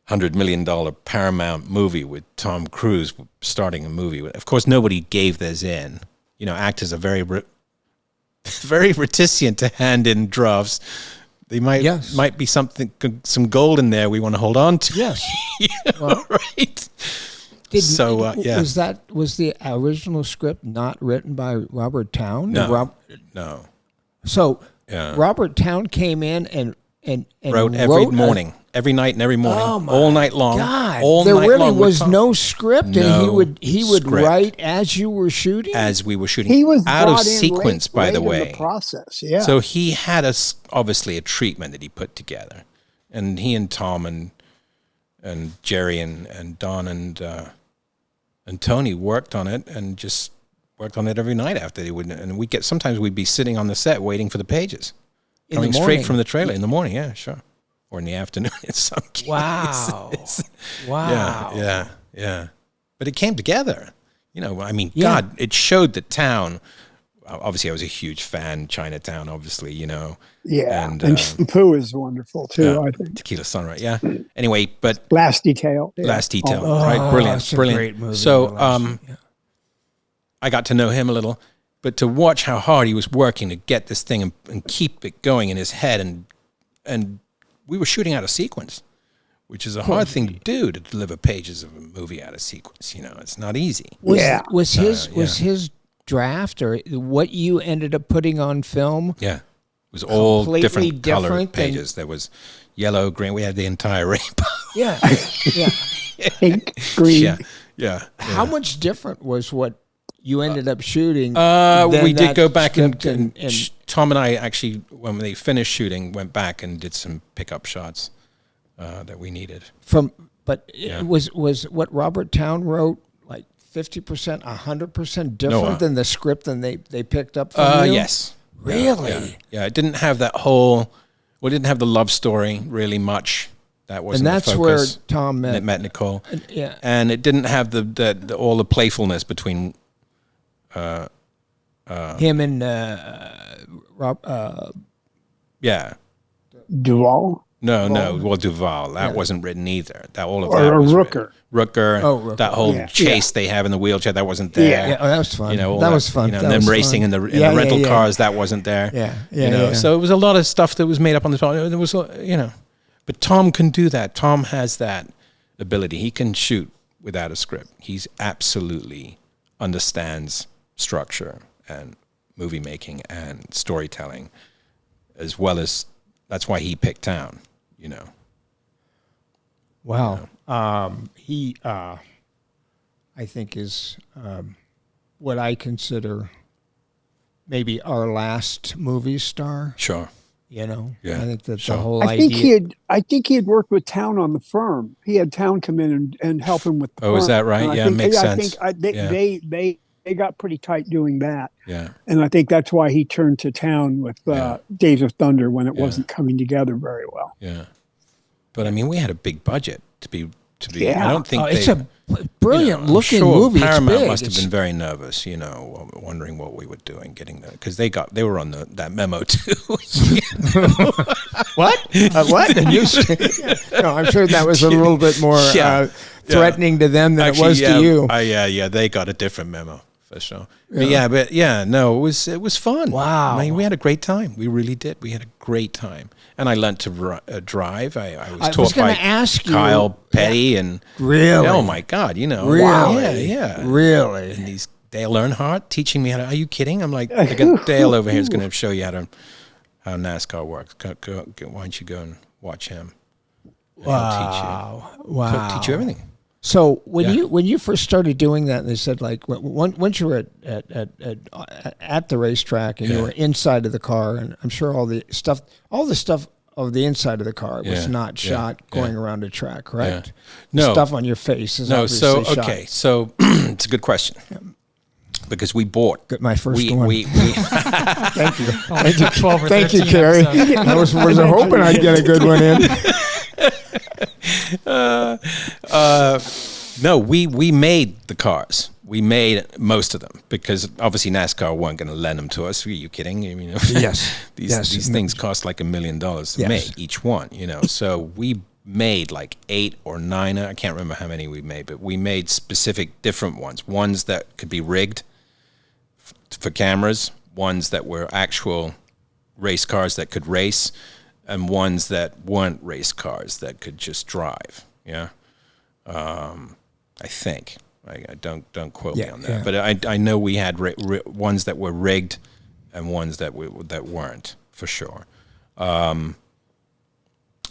$100 million Paramount movie with Tom Cruise starting a movie. Of course, nobody gave theirs in. Actors are very reticent to hand in drafts. They might be some gold in there we want to hold on to. Yes. Right? Was the original script not written by Robert Towne? No. So Robert Towne came in and wrote every night and every morning, all night long. God, there really was no script, and he would write as you were shooting. As we were shooting, he was out of sequence, by the way. In the process, yeah. So he had obviously a treatment that he put together, and he and Tom and Jerry and Don and Tony worked on it, and just worked on it every night after they would. And sometimes we'd be sitting on the set waiting for the pages, coming straight from the trailer in the morning. Yeah, sure, or in the afternoon in some cases. Wow. Yeah. But it came together. You know, I mean, God, it showed the town. Obviously, I was a huge fan. Chinatown, obviously, you know. Yeah, and Shampoo is wonderful too. I think Tequila Sunrise. Yeah. Anyway, but Last Detail. Yeah. Last Detail, right? Brilliant, it's a brilliant. great movie, So, The Last- I got to know him a little, but to watch how hard he was working to get this thing and keep it going in his head, and we were shooting out of sequence, which is a hard thing to do, to deliver pages of a movie out of sequence. You know, it's not easy. Was his draft or what you ended up putting on film? Yeah, it was all Completely different color different than- pages. There was yellow, green. We had the entire rainbow. Yeah, yeah. Pink, green. Yeah. How much different was what you ended up shooting? We did go back script and Tom and I actually, when they finished shooting, went back and did some pickup shots that we needed. It was what Robert Towne wrote like 50%, 100% different than the script than they picked up from you? Yes. Really? Yeah. It didn't have that whole. Well, it didn't have the love story really much. That wasn't And that's the where focus. Tom met Nicole. Yeah. And it didn't have the all the playfulness between him and Rob. yeah. Duvall. No. Well, Duvall. That wasn't written either. That all of Or that was Rooker. Rooker. Rooker. That whole Yeah. chase they have in the wheelchair, that wasn't there. Yeah, that was fun. You know, all that was fun. You know, That and them was racing fun. in the rental cars, that wasn't there. Yeah. You know, so it was a lot of stuff that was made up on the spot. There was, you know, but Tom can do that. Tom has that ability. He can shoot without a script. He's absolutely understands structure and movie making and storytelling, as well as that's why he picked Town. You know. Wow. He, I think, is what I consider maybe our last movie star. Sure. You know, Yeah. I think that Sure. the whole I idea. think he had worked with Town on The Firm. He had Town come in and help him with The Oh, is Firm. that right? And I Yeah, think, makes I sense. think they got pretty tight doing that. Yeah. And I think that's why he turned to Town with Days of Thunder when it wasn't coming together very well. Yeah. But I mean, we had a big budget to be. Yeah. I don't think It's they, a brilliant I'm looking sure movie. Paramount it's big. must have been very nervous, you know, wondering what we were doing, getting there, because they were on that memo too. What? What? And you, no, I'm sure that was a little bit more threatening to them than Actually, it was to you. Yeah, they got a different memo for sure. But no, it was fun. Wow. I mean, we had a great time. We really did. We had a great time. And I learned to drive. I was taught gonna by ask you- Kyle Petty and Really? oh my God, you know, Really? yeah. Really? And these Dale Earnhardt teaching me how to. Are you kidding? I'm like, I got Dale over here is going to show you how NASCAR works. Why don't you go and watch him? And he'll teach you everything. So when you first started doing that, they said like once you were at the racetrack and you were inside of the car, and I'm sure all the stuff of the inside of the car was not shot going around a track, correct? No. Stuff on your face is No, obviously shot. so it's a good question because we bought My first one. Thank you. Only took 12 or Thank you, 13 Cary. episodes. I was hoping I'd get a good one in. No, we made the cars. We made most of them because obviously NASCAR weren't going to lend them to us. Are you kidding? I mean, Yes. these things cost like $1 million to make each one. You know, so we made like 8 or 9. I can't remember how many we made, but we made specific different ones that could be rigged for cameras, ones that were actual race cars that could race, and ones that weren't race cars that could just drive. Yeah, I think. I don't quote me on that, but I know we had ones that were rigged and ones that weren't for sure. Oh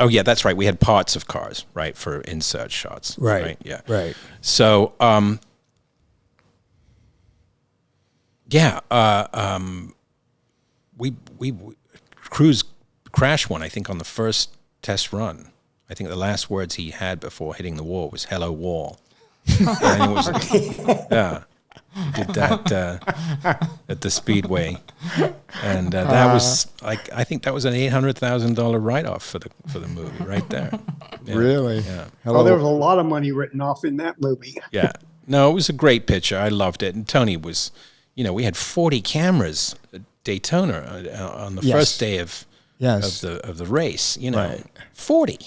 yeah, that's right. We had parts of cars, right, for insert shots. Right. Yeah. Right. So we Cruz crashed one, I think, on the first test run. I think the last words he had before hitting the wall was "Hello, wall." And it was, did that at the Speedway, and that was like I think that was an $800,000 write-off for the movie right there. Yeah. Really? Yeah. Oh, there was a lot of money written off in that movie. Yeah. No, it was a great picture. I loved it. And Tony was, we had 40 cameras at Daytona on the first day of the race. 40.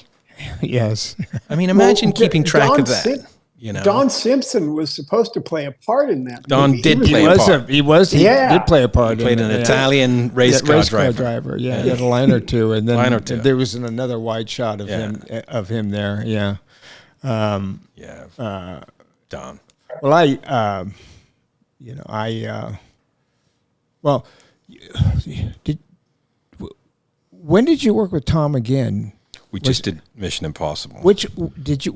Yes. I mean, imagine keeping track of that. Don Simpson was supposed to play a part in that. Don movie. did play a part. He did play a part. He played an Italian race car driver. Yeah, he had a line or two, and then there was another wide shot of him there. Yeah. Don. Well, when did you work with Tom again? We just did Mission Impossible. Which one did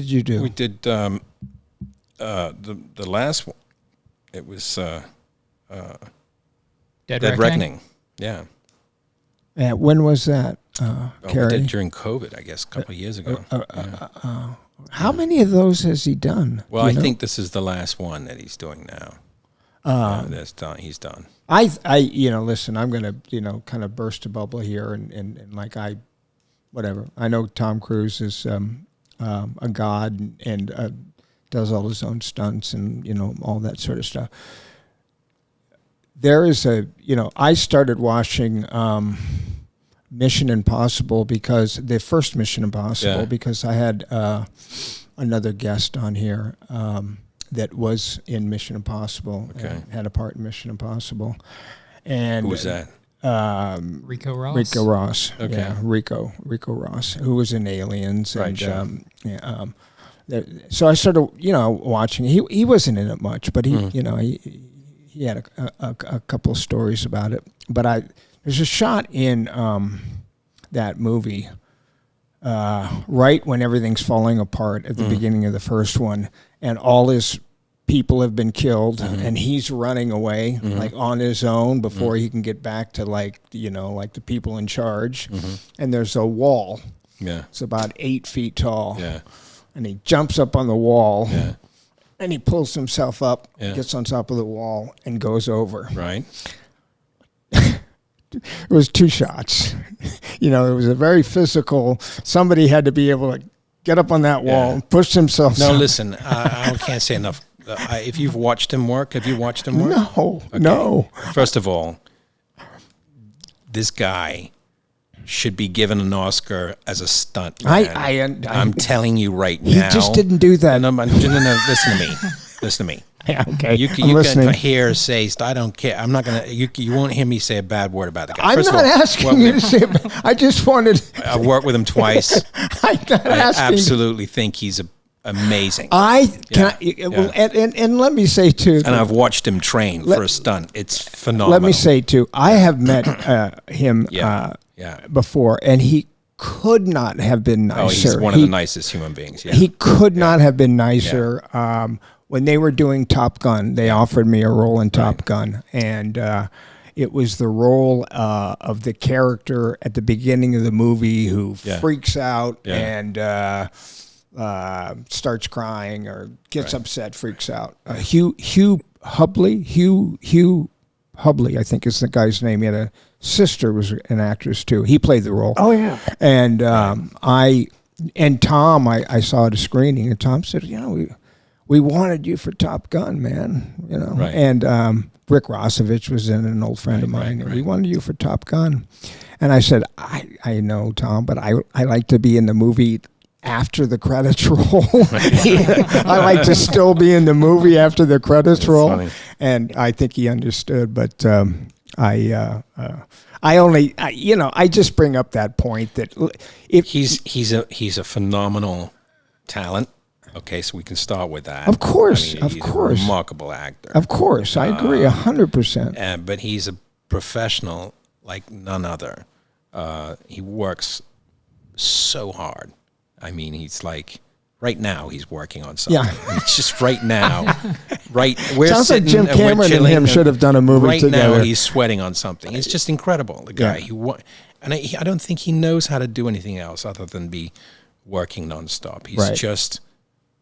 you do? We did the last one. It was Dead Reckoning. Yeah. When was that, Cary? We did during COVID, I guess, a couple of years ago. How many of those has he done? Well, I think this is the last one that he's doing now. That's done. He's done. Listen, I'm going to, kind of burst a bubble here and whatever. I know Tom Cruise is a god and does all his own stunts and, all that sort of stuff. There is I started watching Mission Impossible because the first Mission Impossible because I had another guest on here that was in Mission Impossible, had a part in Mission Impossible. And who was that? Rico Ross. Rico Ross. Okay. Yeah, Rico Ross, who was in Aliens. Right, and, so I started, watching. He wasn't in it much, but he had a couple of stories about it. But there's a shot in that movie right when everything's falling apart at the beginning of the first one, and all his people have been killed, and he's running away like on his own before he can get back to like the people in charge. And there's a wall. Yeah, it's about 8 feet tall. Yeah, and he jumps up on the wall. Yeah. And he pulls himself up, gets on top of the wall, and goes over. Right. It was 2 shots. It was a very physical. Somebody had to be able to get up on that wall, push himself. No, listen, I can't say enough. If you've watched him work, have you watched him work? No, no. First of all, this guy should be given an Oscar as a stunt man. I'm telling you right now. He just didn't do that. No, listen to me. Listen to me. Yeah, okay. You can hear say, I don't care. I'm not going to, you won't hear me say a bad word about the guy. I'm not asking you to say it. I just wanted. I worked with him twice. I'm not asking. I absolutely think he's amazing. And let me say too. And I've watched him train for a stunt. It's phenomenal. Let me say too, I have met him before, and he could not have been nicer. Oh, he's one of the nicest human beings. Yeah. He could not have been nicer. Yeah. When they were doing Top Gun, they offered me a role in Top Gun, and it was the role of the character at the beginning of the movie who freaks out and starts crying or gets upset, freaks out. Hugh Hubley, I think is the guy's name. He had a sister was an actress too. He played the role. Oh yeah. And Tom, I saw at a screening, and Tom said, we wanted you for Top Gun, man. Right. And Rick Rossovich was in, an old friend of mine. Right. We wanted you for Top Gun, and I said, I know, Tom, but I like to be in the movie after the credits roll. I like to still be in the movie after the credits roll. Funny. And I think he understood, but I just bring up that point that if he's a phenomenal talent. Okay, so we can start with that. Of course, he's of course, a remarkable actor. Of course, I agree 100%. But he's a professional like none other. He works so hard. I mean, he's like right now he's working on something. Yeah. It's just right now. We're sounds like Jim Cameron and him should have done a movie together. Right now he's sweating on something. It's just incredible. The guy. Yeah. I don't think he knows how to do anything else other than be working nonstop. He's just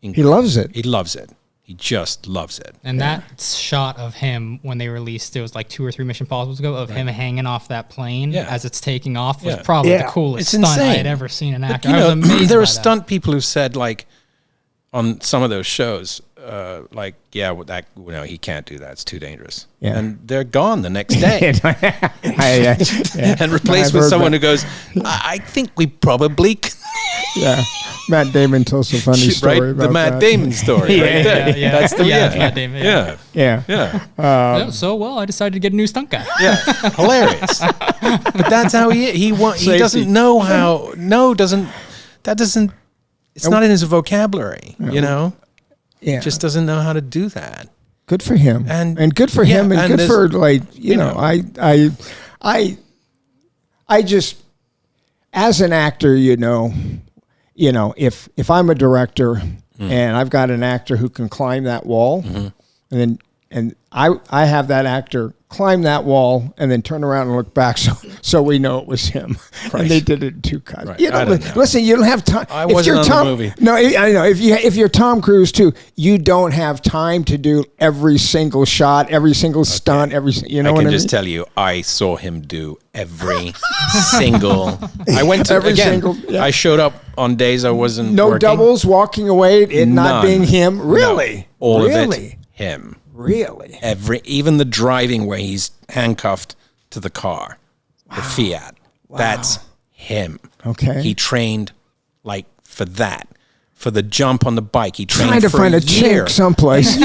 incredible. He loves it. He loves it. He just loves it. And that shot of him when they released, it was like 2 or 3 Mission Impossibles ago, of him hanging off that plane as it's taking off was probably the coolest stunt I had ever seen an actor. I was amazed there by are stunt people who said, like, on some of those shows, like, he can't do that. It's too dangerous. Yeah. And they're gone the next day. And replaced with someone who goes, I think we probably... Yeah. Matt Damon tells a funny story about the Matt Damon story. Right there. Yeah. That's the Matt Damon. Yeah. So I decided to get a new stunt guy. Yeah, hilarious. But that's how he doesn't know how. No, doesn't. That doesn't. It's not in his vocabulary. You know. Yeah. Just doesn't know how to do that. Good for him. And good for him. And good for I just, as an actor, if I'm a director and I've got an actor who can climb that wall, and I have that actor climb that wall and then turn around and look back so we know it was him. Right. And they did it in 2 cuts. Right. Listen, you don't have time. I wasn't on the movie. No, I know. If you're Tom Cruise too, you don't have time to do every single shot, every single stunt, I can just tell you, I saw him do every single. I went to I showed up on days I wasn't working. Doubles, walking away, it not being him. Really? No, all of it, him. Really? Even the driving where he's handcuffed to the car, the Fiat. Wow. That's him. Okay. He trained for that. For the jump on the bike, he trained trying to find a chink someplace.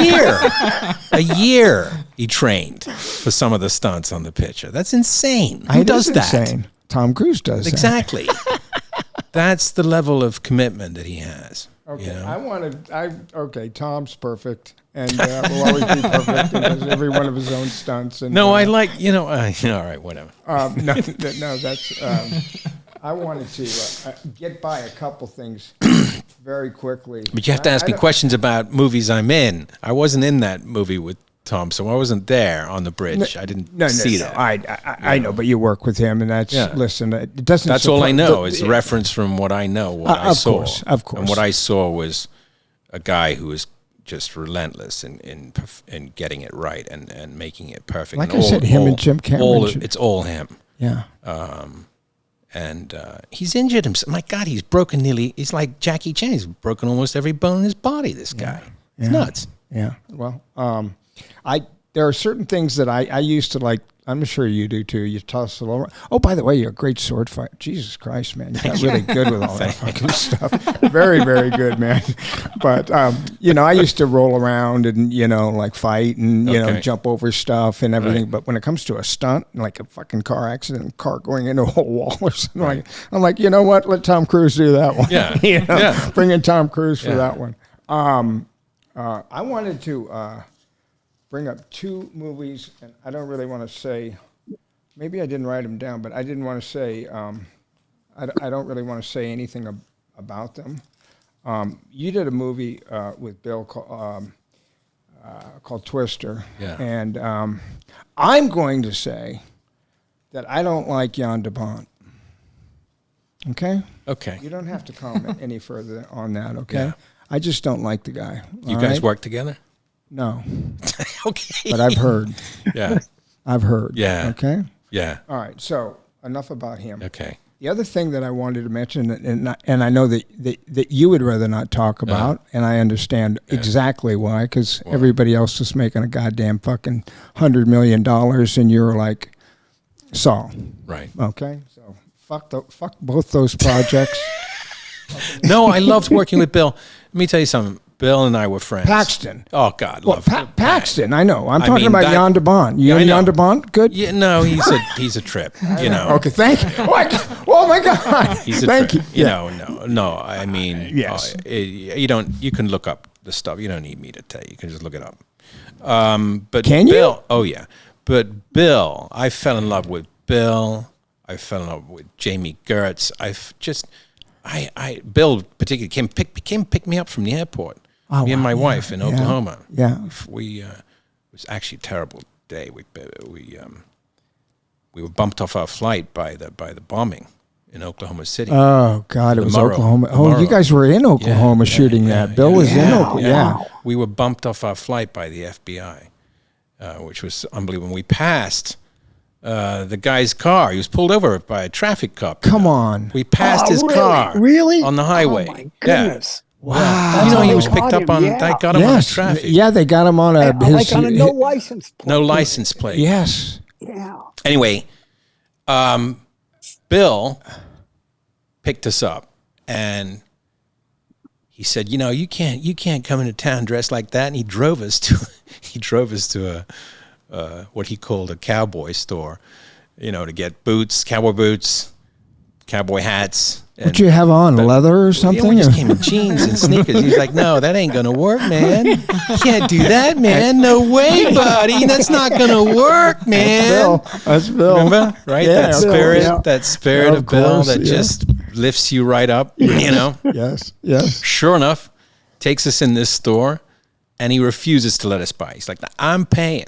A year he trained for some of the stunts on the picture. That's insane. Who does that? Insane. Tom Cruise does exactly. That's the level of commitment that he has. Okay. Tom's perfect. And will always be perfect and does every one of his own stunts. And, I like, all right, whatever. No, that's, I wanted to get by a couple things very quickly. But you have to ask me questions about movies I'm in. I wasn't in that movie with Tom, so I wasn't there on the bridge. I didn't see that. I know, but you work with him, and that's, listen, it doesn't. That's all I know. It's a reference from what I know, what I saw. Of course. And what I saw was a guy who was just relentless in getting it right and making it perfect. Like I said, him and Jim Cameron. It's all him. Yeah. And he's injured himself. My God, he's like Jackie Chan. He's broken almost every bone in his body, this guy. It's nuts. Yeah. Well, there are certain things that I used to like. I'm sure you do too. You toss it over. Oh, by the way, you're a great sword fighter. Jesus Christ, man. You got really good with all that fucking stuff. Very, very good, man. But, I used to roll around and, fight and, jump over stuff and everything. Right. But when it comes to a stunt, like a fucking car accident, car going into a whole wall or something I'm like, you know what? Let Tom Cruise do that one. Yeah. Bring in Tom Cruise for that one. I wanted to... bring up 2 movies, and I don't really want to say, maybe I didn't write them down, but I didn't want to say, I don't really want to say anything about them. You did a movie with Bill called Twister, and I'm going to say that I don't like Jan de Bont. Okay? Okay. You don't have to comment any further on that, okay? Yeah. I just don't like the guy. You guys work together? No. Okay. But I've heard. Yeah. I've heard. Yeah. Okay? Yeah. All right. So enough about him. Okay. The other thing that I wanted to mention, and I know that you would rather not talk about, and I understand exactly why, because everybody else is making a goddamn fucking $100 million, and you're like, Saul. Right. Okay? So fuck both those projects. No, I loved working with Bill. Let me tell you something. Bill and I were friends. Paxton. Oh, God. Paxton, I know. I'm talking about Jan de Bont. You know Jan de Bont? Good? Yeah, no, he's a trip, Okay, thank you. Oh, my God. He's a thank trip. you. No, I mean, yes. You can look up the stuff. You don't need me to tell you. You can just look it up. But can Bill, you? Oh, yeah. But Bill, I fell in love with Bill. I fell in love with Jamie Gertz. Bill particularly came pick me up from the airport. Me and my wife in Oklahoma. Yeah. It was actually a terrible day. We were bumped off our flight by the bombing in Oklahoma City. Oh God, it was Oklahoma. Oh, you guys were in Oklahoma shooting that. Bill was in Oklahoma. Yeah. We were bumped off our flight by the FBI, which was unbelievable. We passed the guy's car. He was pulled over by a traffic cop. Come on. We passed his car. Really? On the highway. Oh my goodness. Yeah. Wow. He was picked up on. They got him on traffic. Yeah, they got him on a no license plate. No license plate. Yes. Yeah. Anyway, Bill picked us up, and he said, you can't come into town dressed like that. And he drove us to a what he called a cowboy store, to get boots, cowboy hats. What'd you have on, leather or something? We just came in jeans and sneakers. He's like, no, that ain't going to work, man. You can't do that, man. No way, buddy. That's not going to work, man. That's Bill. Remember? Right? Yeah, that spirit of Bill that just lifts you right up, Yes. Sure enough, takes us in this store, and he refuses to let us buy. He's like, I'm paying.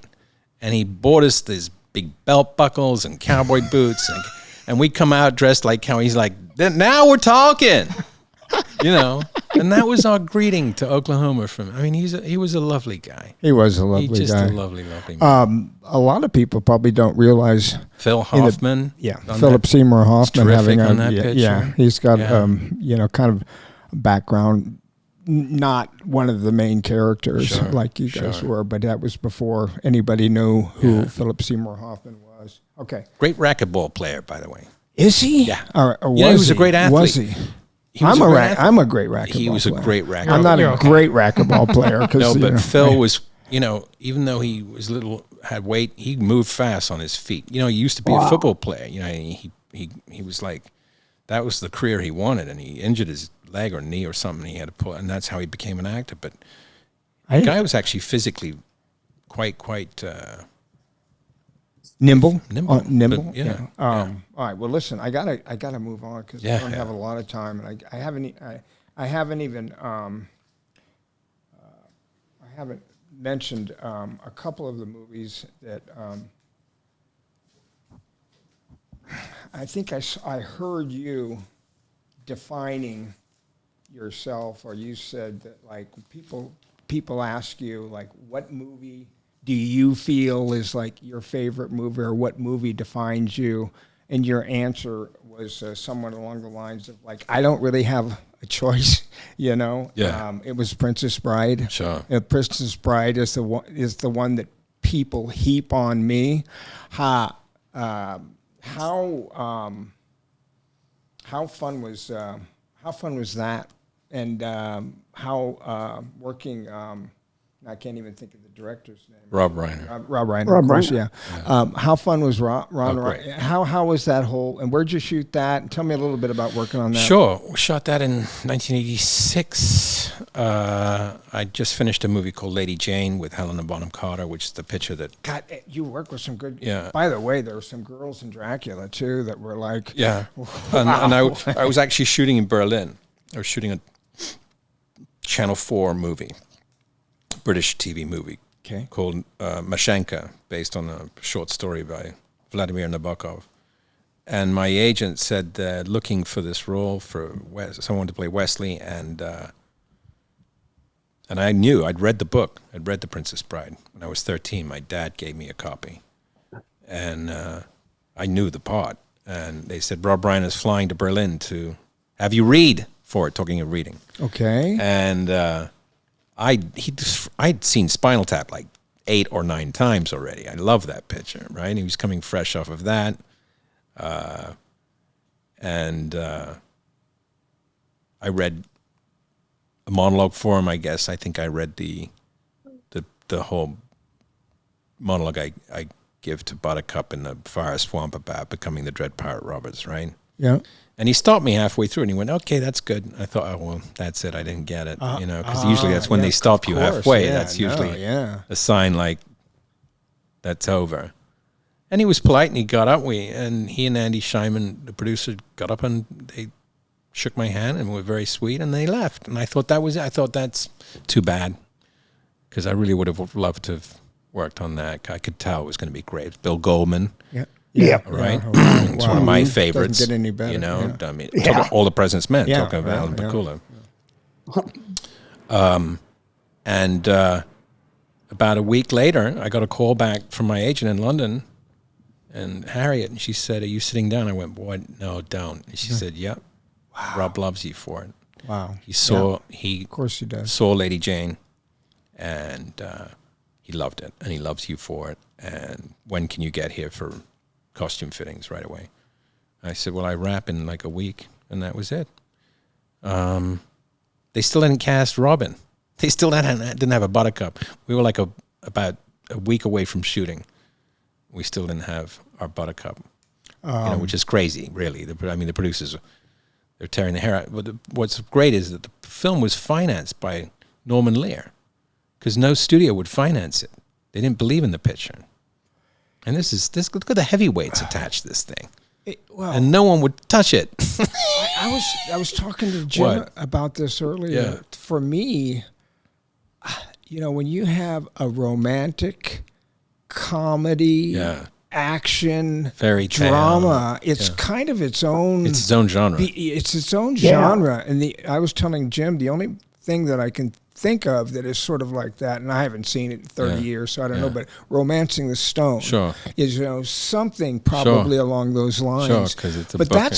And he bought us these big belt buckles and cowboy boots, and we come out dressed like how he's like, now we're talking, and that was our greeting to Oklahoma from. I mean, he was a lovely guy. He was a lovely guy. Just a lovely man. A lot of people probably don't realize Phil Hoffman. Philip Seymour Hoffman having on that picture. Yeah, he's got kind of background. Not one of the main characters like you guys were, but that was before anybody knew who Philip Seymour Hoffman was. Okay. Great racquetball player, by the way. Is he? Yeah. Or he was a great athlete. Was he? I'm a great racquetball player. He was a great racquetball I'm not a great racquetball player. No, but Phil was, even though he was had weight, he moved fast on his feet. He used to be a football player. He was like, that was the career he wanted, and he injured his leg or knee or something. He had to pull, and that's how he became an actor. But the guy was actually physically quite nimble. But, all right. Well, listen, I gotta move on because I don't have a lot of time, and I haven't mentioned a couple of the movies that I think I heard you defining yourself, or you said that like people ask you like, what movie do you feel is like your favorite movie, or what movie defines you? And your answer was somewhat along the lines of like, I don't really have a choice, Yeah. It was Princess Bride. Sure. Princess Bride is the one that people heap on me. How fun was that? And how working. I can't even think of the director's name. Rob Reiner. Rob Reiner, of course, yeah. How fun was Ron? How was that whole? And where'd you shoot that? And tell me a little bit about working on that. Sure, we shot that in 1986. I just finished a movie called Lady Jane with Helena Bonham Carter, which is the picture that. God, you work with some good. Yeah. By the way, there were some girls in Dracula too that were like. Yeah. And I was actually shooting in Berlin. I was shooting a Channel 4 movie. British TV movie called Mashenka, based on a short story by Vladimir Nabokov. And my agent said they're looking for this role for someone to play Wesley, and I knew, I'd read the book. I'd read The Princess Bride when I was 13. My dad gave me a copy, and I knew the part. And they said, Rob Reiner's flying to Berlin to have you read for it, talking of reading. Okay. And I'd seen Spinal Tap like 8 or 9 times already. I love that picture, right? He was coming fresh off of that. And I read a monologue for him, I guess. I think I read the whole monologue I give to Buttercup in the Fire Swamp about becoming the Dread Pirate Roberts, right? Yeah. And he stopped me halfway through, and he went, "Okay, that's good." I thought, "Oh well, that's it. I didn't get it." Because usually that's when they stop you halfway. Yeah, that's usually a sign like that's over. And he was polite, and he got up. He and Andy Scheinman, the producer, got up and they shook my hand and were very sweet, and they left. And I thought that was it. I thought that's too bad, because I really would have loved to have worked on that. I could tell it was going to be great. It was Bill Goldman. Yeah. Yeah. Right. It's one of my favorites. Doesn't get any better. I mean, All the President's Men. Talking about Alan Pakula. And about a week later, I got a call back from my agent in London, and Harriet, and she said, "Are you sitting down?" I went, "What? No, don't." And she said, "Yep. Wow. Rob loves you for it." Wow. He saw of course he does. Saw Lady Jane, and he loved it, and he loves you for it. And when can you get here for costume fittings right away? I said, well, I wrap in like a week, and that was it. They still didn't cast Robin. They still didn't have a Buttercup. We were like about a week away from shooting. We still didn't have our Buttercup, which is crazy, really. The producers, they're tearing their hair out. But what's great is that the film was financed by Norman Lear, because no studio would finance it. They didn't believe in the picture. And look at the heavyweights attached to this thing. And no one would touch it. I was talking to Jim about this earlier. Yeah. For me, when you have a romantic comedy, action, fairy tale, drama, it's kind of its own. It's its own genre. It's its own genre. And I was telling Jim, the only thing that I can think of that is sort of like that, and I haven't seen it in 30 years, so I don't know, but Romancing the Stone is something probably along those lines. Because it's a but book. I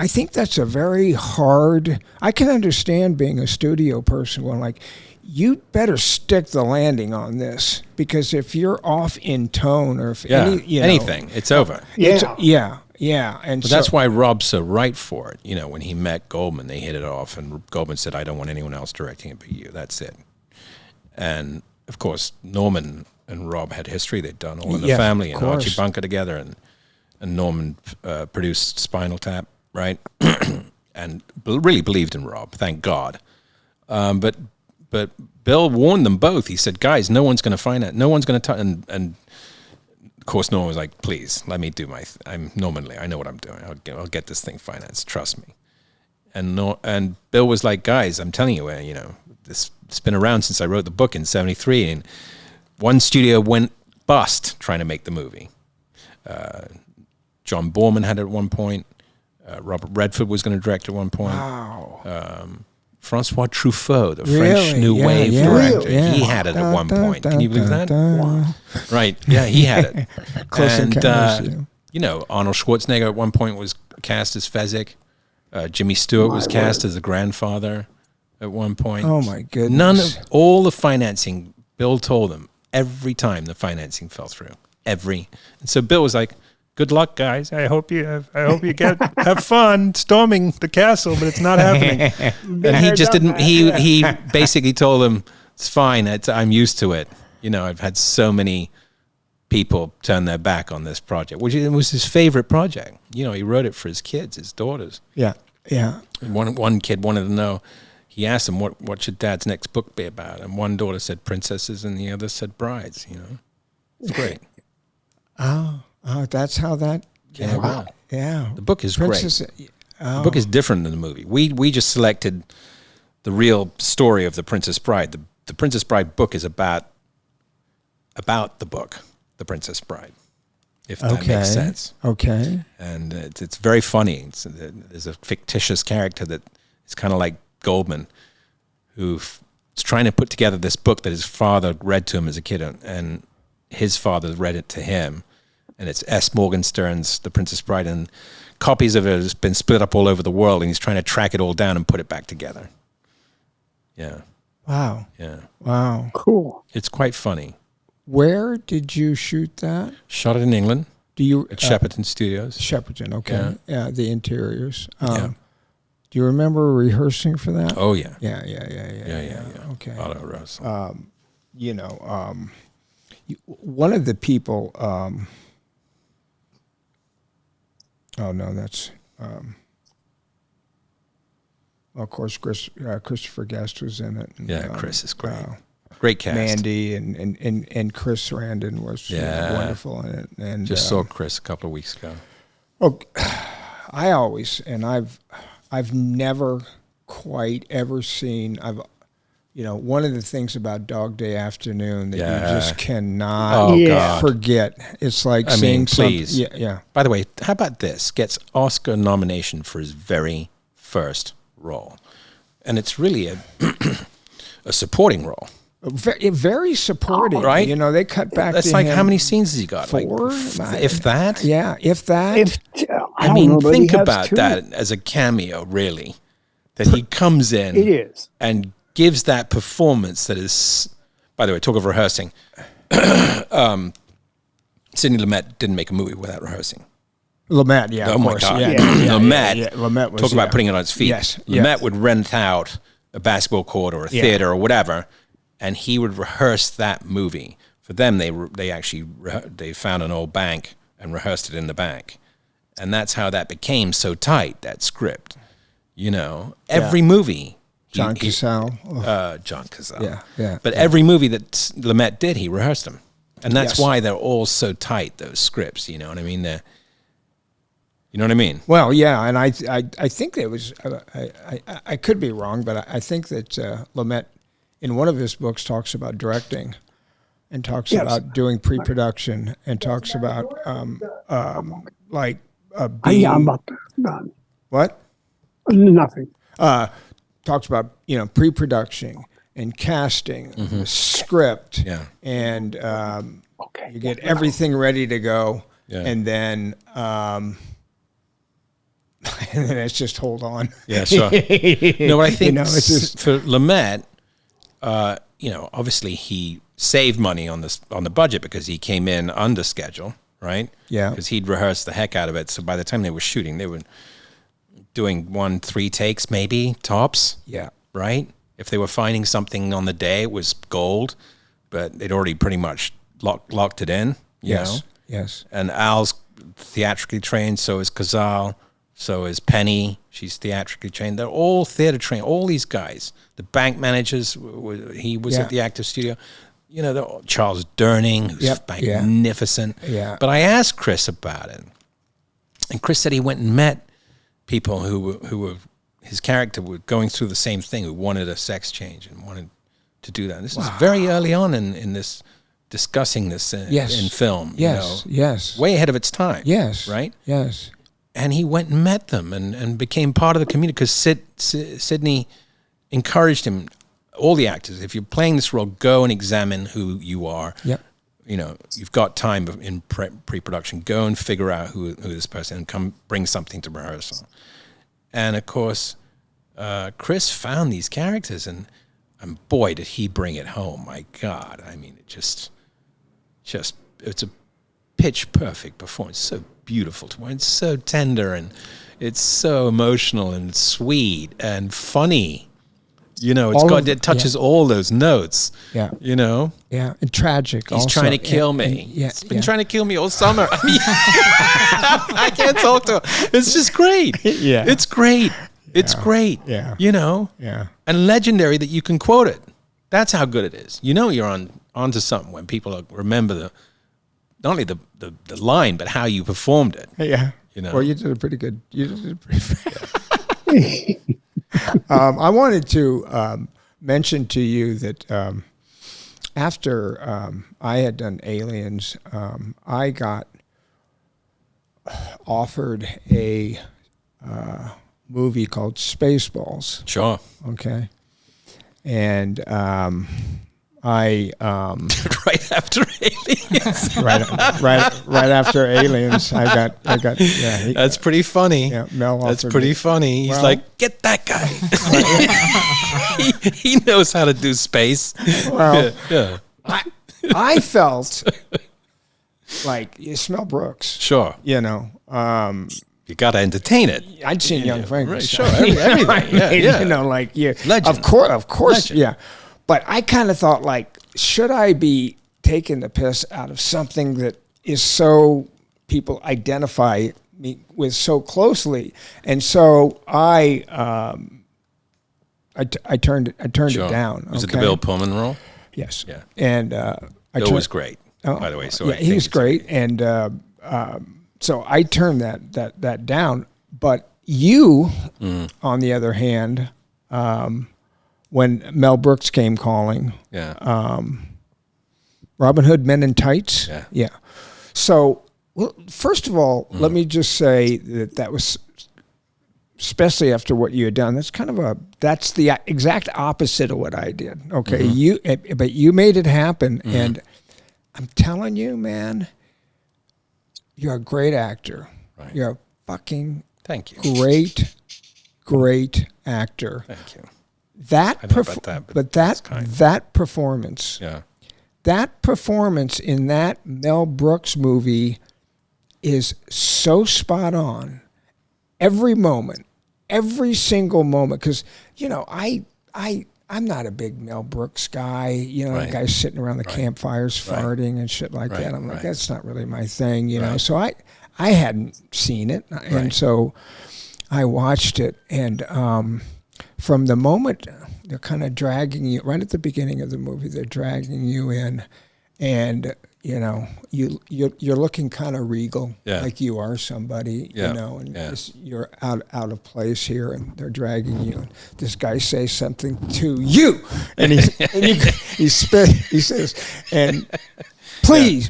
think that's a very hard, I can understand being a studio person going like, you better stick the landing on this, because if you're off in tone or if anything, it's over. And but that's why Rob's so right for it. When he met Goldman, they hit it off, and Goldman said, I don't want anyone else directing it but you. That's it. And, of course, Norman and Rob had history. They'd done All in the Family and Archie Bunker together, and Norman produced Spinal Tap, right? And really believed in Rob, thank God. But Bill warned them both. He said, guys, no one's going to find it. No one's going to touch. And of course, Norman was like, please, let me do I'm Norman Lear. I know what I'm doing. I'll get this thing financed. Trust me. And Bill was like, guys, I'm telling you, it's been around since I wrote the book in 1973. And one studio went bust trying to make the movie. John Borman had it at one point. Robert Redford was going to direct at one point. Wow. Francois Truffaut, the French New Wave director, he had it at one point. Can you believe that? Wow. Right, yeah, he had it. And, Arnold Schwarzenegger at one point was cast as Fezzik. Jimmy Stewart was cast as the grandfather at one point. Oh, my goodness. All the financing, Bill told them, every time the financing fell through. And so Bill was like, good luck, guys. I hope you have fun storming the castle, but it's not happening. And he just didn't. He basically told them, "It's fine. I'm used to it. I've had so many people turn their back on this project, which it was his favorite project. He wrote it for his kids, his daughters. Yeah. And one kid wanted to know. He asked him, "What should Dad's next book be about?" And one daughter said princesses, and the other said brides. It's great. Oh, that's how that came about. Yeah. The book is great. The book is different than the movie. We just selected the real story of The Princess Bride. The Princess Bride book is about the book, The Princess Bride, if that makes sense. Okay. And it's very funny. There's a fictitious character that is kind of like Goldman, who's trying to put together this book that his father read to him as a kid, and his father read it to him. And it's S. Morgenstern's The Princess Bride, and copies of it has been split up all over the world, and he's trying to track it all down and put it back together. Yeah. Wow. Yeah. Wow. Cool. It's quite funny. Where did you shoot that? Shot it in England. At Shepperton Studios. Shepperton, okay. Yeah, the interiors. Do you remember rehearsing for that? Oh, yeah. Yeah. Okay. A lot of rehearsal. One of the people, that's, of course, Christopher Guest was in it. And, Chris is great. Great cast. Mandy and Chris Sarandon was wonderful in it. And just saw Chris a couple of weeks ago. Oh, I've never quite ever seen, one of the things about Dog Day Afternoon that you just cannot forget. It's like seeing something. Yeah. By the way, how about this? Gets Oscar nomination for his very first role. And it's really a supporting role. Very supporting. Right? They cut back That's to like, him. how many scenes has he got? 4? If that? Yeah, if that. I mean, think about that as a cameo, really. that he comes in. It is. And gives that performance that is, by the way, talk of rehearsing. Sidney Lumet didn't make a movie without rehearsing. Lumet, yeah, oh of my course. God. Yeah, Lumet, Lumet was, talk about putting it on its feet. Yes, Lumet would rent out a basketball court or a theater or whatever, and he would rehearse that movie. For them, they found an old bank and rehearsed it in the bank. And that's how that became so tight, that script. You know, every movie. John Cazale. John Cazale. Yeah. But every movie that Lumet did, he rehearsed them. And that's why they're all so tight, those scripts, you know what I mean? You know what I mean? Well, yeah, and I think it was, I could be wrong, but I think that Lumet, in one of his books, talks about directing and talks about doing pre-production and talks about, like, being... I'm about done. What? Nothing. Talks about, you know, pre-production and casting, the script, and you get everything ready to go, and then it's just hold on. Yeah, sure. No, but I think it's just, for Lumet, you know, obviously he saved money on the budget because he came in under schedule, right? Yeah. Because he'd rehearsed the heck out of it. So by the time they were shooting, they were doing 1-3 takes, maybe tops. Yeah. Right. If they were finding something on the day, it was gold, but they'd already pretty much locked it in. You know? Yes. And Al's theatrically trained. So is Cazale. So is Penny. She's theatrically trained. They're all theater trained. All these guys. The bank managers. He was at the active studio. You know, Charles Durning, who's magnificent. Yeah. But I asked Chris about it, and Chris said he went and met people who were his character were going through the same thing, who wanted a sex change and wanted to do that. And this is very early on in this discussing this in film. Yes. You know, way ahead of its time. Yes. Right. Yes. And he went and met them and became part of the community because Sidney encouraged him. All the actors, if you're playing this role, go and examine who you are. Yep. You know, you've got time in pre-production. Go and figure out who this person and come bring something to rehearsal. And of course, Chris found these characters, and boy, did he bring it home! My God, I mean, it just it's a pitch perfect performance. So beautiful to watch. It's so tender and it's so emotional and sweet and funny. You know, it touches all those notes. Yeah. You know? Yeah. And tragic. He's also. trying to kill me. He's been trying to kill me all summer. I mean, I can't talk to him. It's just great. Yeah. It's great. It's great. Yeah. You know? Yeah. And legendary that you can quote it. That's how good it is. You know you're onto something when people remember not only the line, but how you performed it. Yeah. You know? Well, you did a pretty good. I wanted to mention to you that after I had done Aliens, I got offered a movie called Spaceballs. Sure. Okay. And I right after Aliens. right after Aliens, I got That's pretty funny. Yeah, Mel That's offered pretty me. funny. He's Well, like, get that guy. he knows how to do space. Well, yeah. I felt like you smell Brooks. Sure. You know, You got to entertain it. I'd seen Young Frankenstein. Right, sure. Everything. Yeah. You know, like Legend. Of course, Legend. yeah. But I kind of thought, like, should I be taking the piss out of something that is so people identify me with so closely? And so I turned it down. Was it the Bill Pullman role? Yes. Yeah. And Bill was great, by the way. So yeah, he was great, and so I turned that down. But you, on the other hand, when Mel Brooks came calling, Robin Hood Men in Tights, yeah. So, well, first of all, let me just say that was, especially after what you had done, that's the exact opposite of what I did. Okay, but you made it happen, and I'm telling you, man, you're a great actor. Right. You're a fucking thank you. great actor. Thank you. That performance in that Mel Brooks movie is so spot on. Every moment, every single moment, because I'm not a big Mel Brooks guy. The guys sitting around the campfires farting and shit like that. I'm like, that's not really my thing, know. So I hadn't seen it, and so I watched it, and from the moment they're kind of dragging you right at the beginning of the movie, they're dragging you in, and you're looking kind of regal, like you are somebody, and you're out of place here, and they're dragging you. And this guy says something to you, and he says, and please,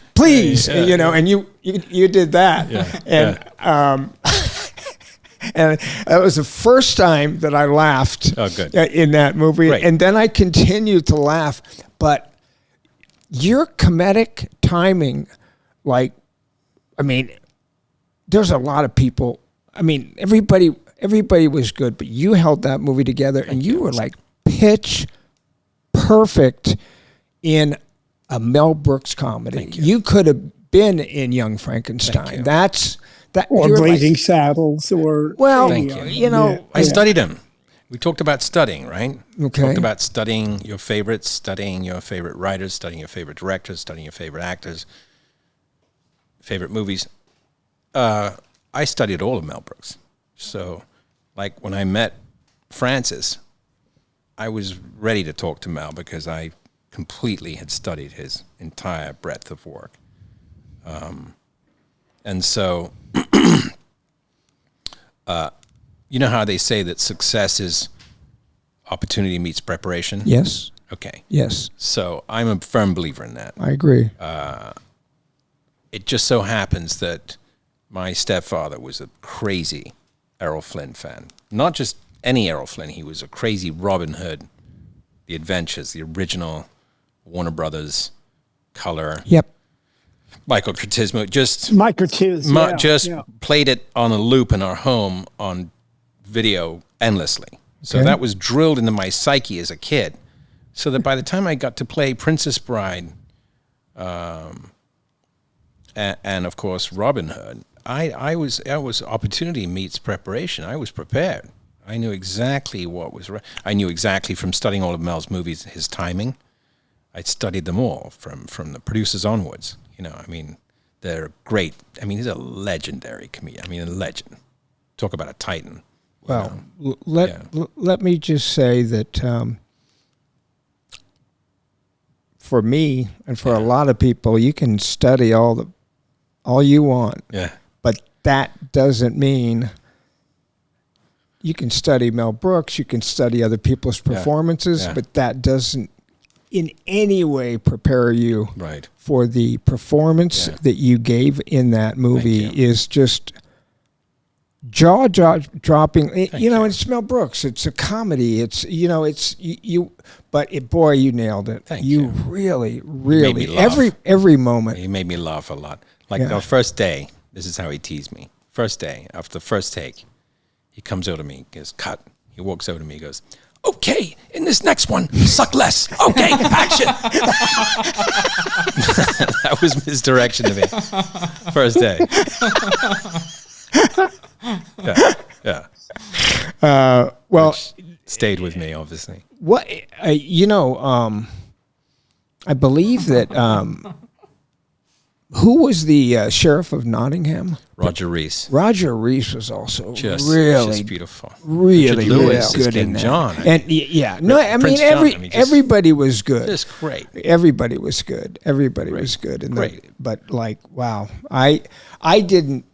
and you did that, and. And that was the first time that I laughed in that movie. Right. And then I continued to laugh. But your comedic timing, there's a lot of people. Everybody was good, but you held that movie together, and you were like pitch perfect in a Mel Brooks comedy. You could have been in Young Frankenstein. Or Blazing Saddles, or I studied him. We talked about studying, right? Okay. Talked about studying your favorites, studying your favorite writers, studying your favorite directors, studying your favorite actors, favorite movies. I studied all of Mel Brooks. So, when I met Francis, I was ready to talk to Mel because I completely had studied his entire breadth of work. And so, you know how they say that success is opportunity meets preparation? Yes. Okay. Yes. So I'm a firm believer in that. I agree. It just so happens that my stepfather was a crazy Errol Flynn fan. Not just any Errol Flynn. He was a crazy Robin Hood, The Adventures, the original Warner Brothers color. Yep. Michael Curtizmo just played it on a loop in our home on video endlessly. So that was drilled into my psyche as a kid. So that by the time I got to play Princess Bride, and of course Robin Hood, I was opportunity meets preparation. I was prepared. I knew exactly what was right. I knew exactly from studying all of Mel's movies his timing. I'd studied them all from the producers onwards. They're great. He's a legendary comedian. A legend. Talk about a titan. Well, let me just say that for me and for a lot of people, you can study all you want. Yeah. But that doesn't mean you can study Mel Brooks, you can study other people's performances, but that doesn't in any way prepare you for the performance that you gave in that movie is just jaw-dropping. It's Mel Brooks. It's a comedy. It's, but you nailed it. Thank you. Really, every moment. He made me laugh a lot. The first day, this is how he teased me. First day, after the first take, he comes over to me, goes, cut. He walks over to me, goes, okay, in this next one, suck less. Okay, action. That was his direction to me. First day. Which stayed with me, obviously. What I believe that who was the sheriff of Nottingham? Roger Rees. Roger Rees was also just beautiful. Really Lewis good in John. And everybody was good. Just great. Everybody was good. Everybody was good. And great. But wow, I didn't.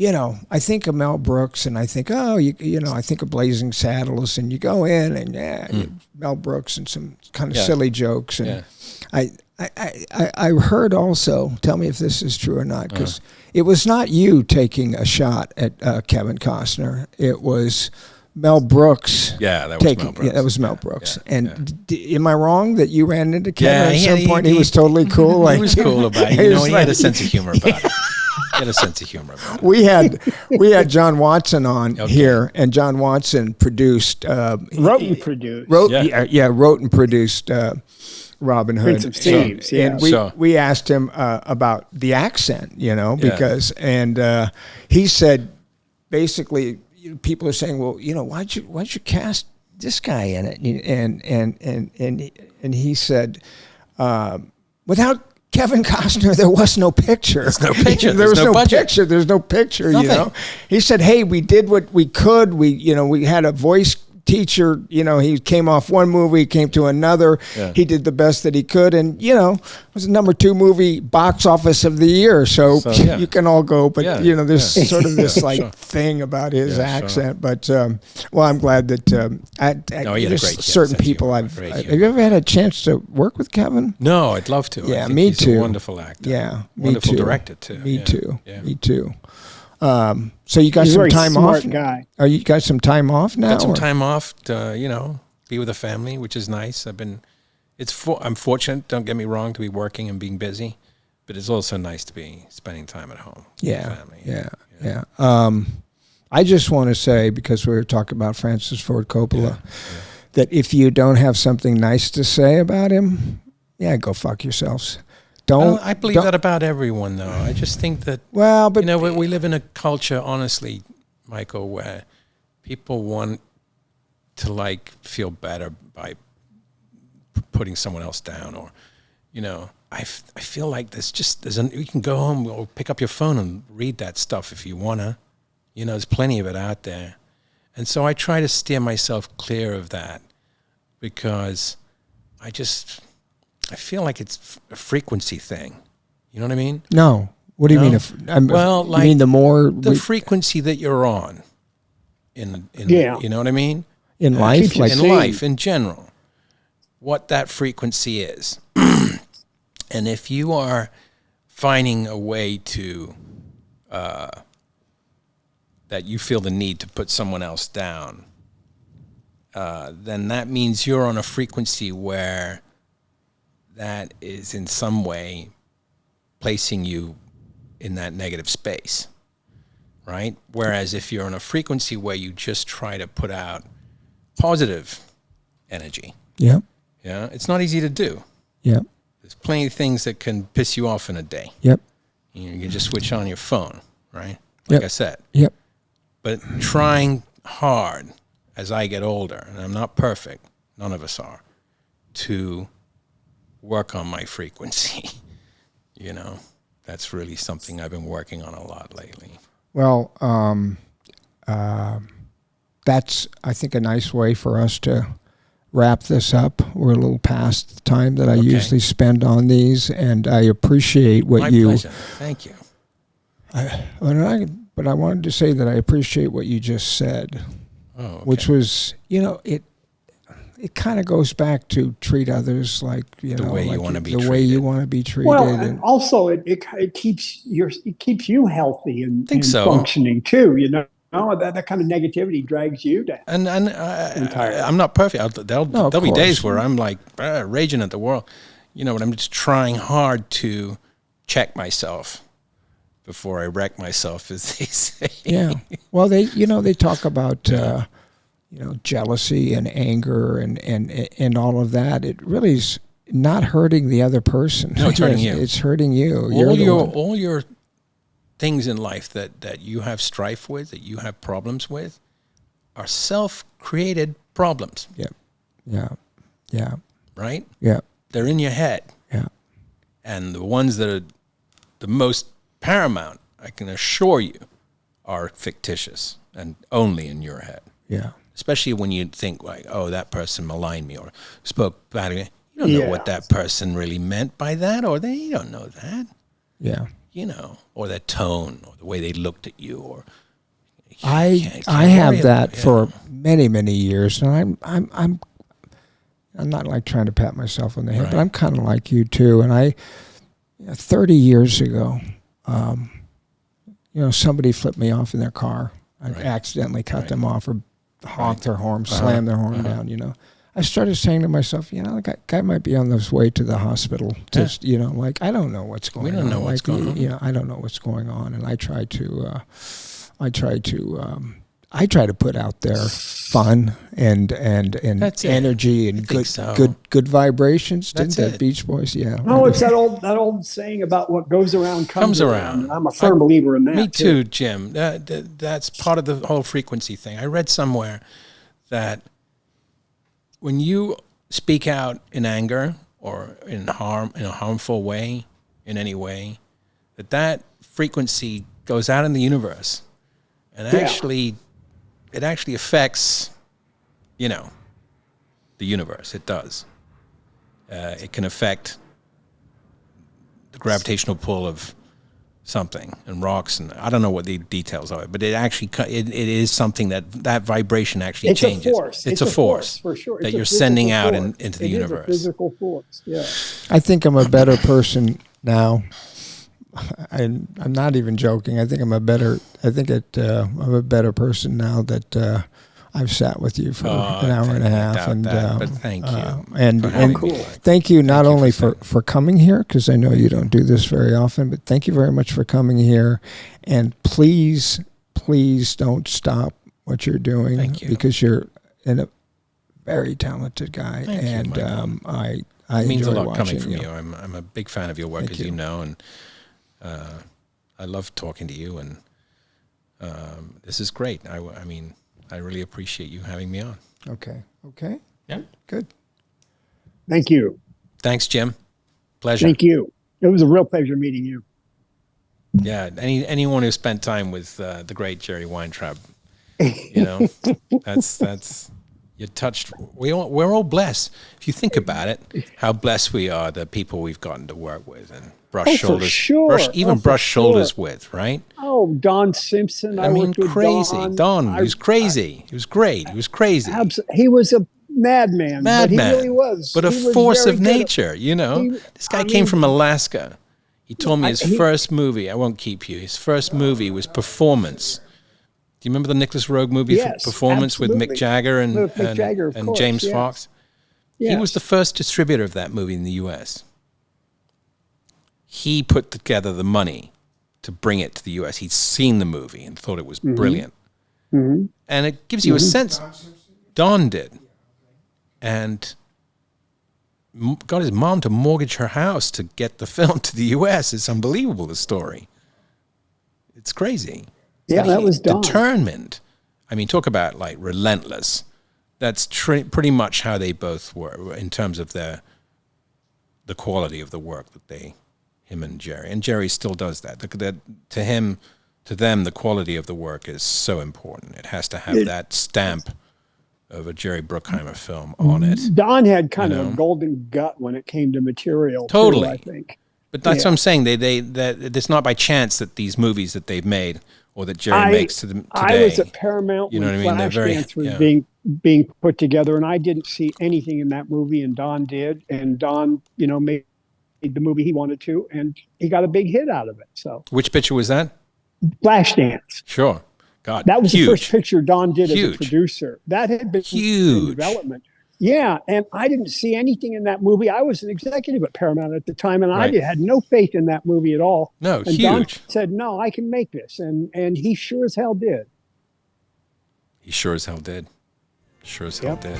I think of Mel Brooks, and I think, I think of Blazing Saddles, and you go in, and Mel Brooks and some kind of silly jokes, and I heard also. Tell me if this is true or not, because it was not you taking a shot at Kevin Costner. It was Mel Brooks. Yeah, that was Mel Brooks. Yeah, that was Mel Brooks. Am I wrong that you ran into Kevin at some point? He was totally cool. He was cool about it. He had a sense of humor about it. Get a sense of humor. We had John Watson on here, and John Watson produced, wrote and produced Robin Hood. Prince of Thieves, and we asked him about the accent, because and he said basically people are saying, well, why'd you cast this guy in it, and he said, without Kevin Costner, there was no picture. There's no picture. There was no budget. picture. There's no picture. Nothing. He said, "Hey, we did what we could. We had a voice teacher. He came off one movie, came to another. Yeah. He did the best that he could, and it was the number 2 movie box office of the year. So you can all go, but there's sort of this thing about his accent. But I'm glad that he had a great certain people. Have you ever had a chance to work with Kevin? No, I'd love to. Yeah, he's too. A wonderful actor. Yeah, wonderful director too. Me too. Yeah. Me too. So you got some time off? Guy. Are you got some time off now? Got some time off to be with the family, which is nice. I'm fortunate. Don't get me wrong, to be working and being busy, but it's also nice to be spending time at home. With the family. Yeah. I just want to say, because we were talking about Francis Ford Coppola, that if you don't have something nice to say about him, go fuck yourselves. I believe that about everyone, though. I just think that, but we live in a culture, honestly, Michael, where people want to feel better by putting someone else down, or, I feel like you can go home or pick up your phone and read that stuff if you want to. There's plenty of it out there. And so I try to steer myself clear of that, because I feel like it's a frequency thing. You know what I mean? No. What do you mean? You mean the more the frequency that you're on in you know what I mean? In life, life in general, what that frequency is. And if you are finding a way to that you feel the need to put someone else down, then that means you're on a frequency where that is in some way placing you in that negative space, right? Whereas if you're on a frequency where you just try to put out positive energy, it's not easy to do. There's plenty of things that can piss you off in a day. You can just switch on your phone, right? Like I said. But trying hard as I get older, and I'm not perfect, none of us are, to work on my frequency. That's really something I've been working on a lot lately. Well, that's, I think, a nice way for us to wrap this up. We're a little past the time that I usually spend on these, and I appreciate what My you... pleasure. Thank you. But I wanted to say that I appreciate what you just said, which was, it kind of goes back to treat others like the way you want to be treated. The way you want to be treated. Well, and also it keeps you healthy and functioning too. That kind of negativity drags you down. And I'm not perfect. There'll be days where I'm like raging at the world, but I'm just trying hard to check myself before I wreck myself, as they say. Yeah. Well, they talk about. Jealousy and anger and all of that. It really is not hurting the other person. No, it's hurting you. It's hurting you. All your things in life that you have strife with, that you have problems with, are self-created problems. Yeah. Right? Yeah. They're in your head. Yeah. And the ones that are the most paramount, I can assure you, are fictitious and only in your head. Yeah. Especially when you think like, oh, that person maligned me or spoke bad again. You don't know what that person really meant by that, or you don't know that. Yeah. Or their tone, or the way they looked at you, or I have that for many, many years, and I'm not like trying to pat myself on the head, but I'm kind of like you too. And 30 years ago, somebody flipped me off in their car. I accidentally cut them off or honked their horn, slammed their horn down, I started saying to myself, the guy might be on his way to the hospital. Just, I don't know what's going on. We don't know what's going on. I don't know what's going on. And I try to put out there fun and energy and good vibrations. Didn't that Beach Boys? Yeah. Oh, it's that old saying about what goes around comes around. I'm a firm believer in that. Me too, Jim. That's part of the whole frequency thing. I read somewhere that when you speak out in anger or in a harmful way, in any way, that frequency goes out in the universe, and actually, it actually affects, the universe. It does. It can affect the gravitational pull of something and rocks, and I don't know what the details are, but it actually it is something that vibration actually changes. It's a force. It's a force for sure. that you're sending out into the universe. It's a physical force. Yeah. I think I'm a better person now. I'm not even joking. I think I'm a better person now that I've sat with you for an hour and a half. But thank you. And thank you not only for coming here, because I know you don't do this very often, but thank you very much for coming here. And please don't stop what you're doing, because you're a very talented guy. Thank you, I it means a lot coming you. from you. I'm a big fan of your work, as you know, and I love talking to you, and this is great. I mean, I really appreciate you having me on. Okay. Yeah. Good. Thank you. Thanks, Jim. Pleasure. Thank you. It was a real pleasure meeting you. Yeah. Anyone who spent time with the great Jerry Weintraub, that's you're touched. We're all blessed. If you think about it, how blessed we are, the people we've gotten to work with and brush shoulders, brush shoulders with, right? Oh, Don Simpson. I mean, crazy. Don was crazy. He was great. He was crazy. He was a madman. But he really was. But a force of nature, This guy came from Alaska. He told me his first movie, I won't keep you, his first movie was Performance. Do you remember the Nicholas Roeg movie, Performance, absolutely. with Mick Jagger and James yes. Fox? Yes. He was the first distributor of that movie in the U.S. He put together the money to bring it to the U.S. He'd seen the movie and thought it was brilliant. Mm-hmm. And it gives you a sense. Don did. And got his mom to mortgage her house to get the film to the U.S. It's unbelievable, the story. It's crazy. Yeah, that was Don. Determined. I mean, talk about relentless. That's pretty much how they both were in terms of the quality of the work that him and Jerry. And Jerry still does that. To them, the quality of the work is so important. It has to have that stamp of a Jerry Bruckheimer film on it. Don had kind of a golden gut when it came to material. Totally. Too, I think. But that's what I'm saying. That it's not by chance that these movies that they've made or that Jerry makes to them today. I was at Paramount when Flashdance was being put together, and I didn't see anything in that movie, and Don did. And Don, made the movie he wanted to, and he got a big hit out of it. So, which picture was that? Flashdance. Sure. God, that was huge. The first picture Don did as a producer. That had been in development. Yeah, and I didn't see anything in that movie. I was an executive at Paramount at the time, and I had no faith in that movie at all. No, and huge. Don said, "No, I can make this," and he sure as hell did. He sure as hell did. Sure as hell did.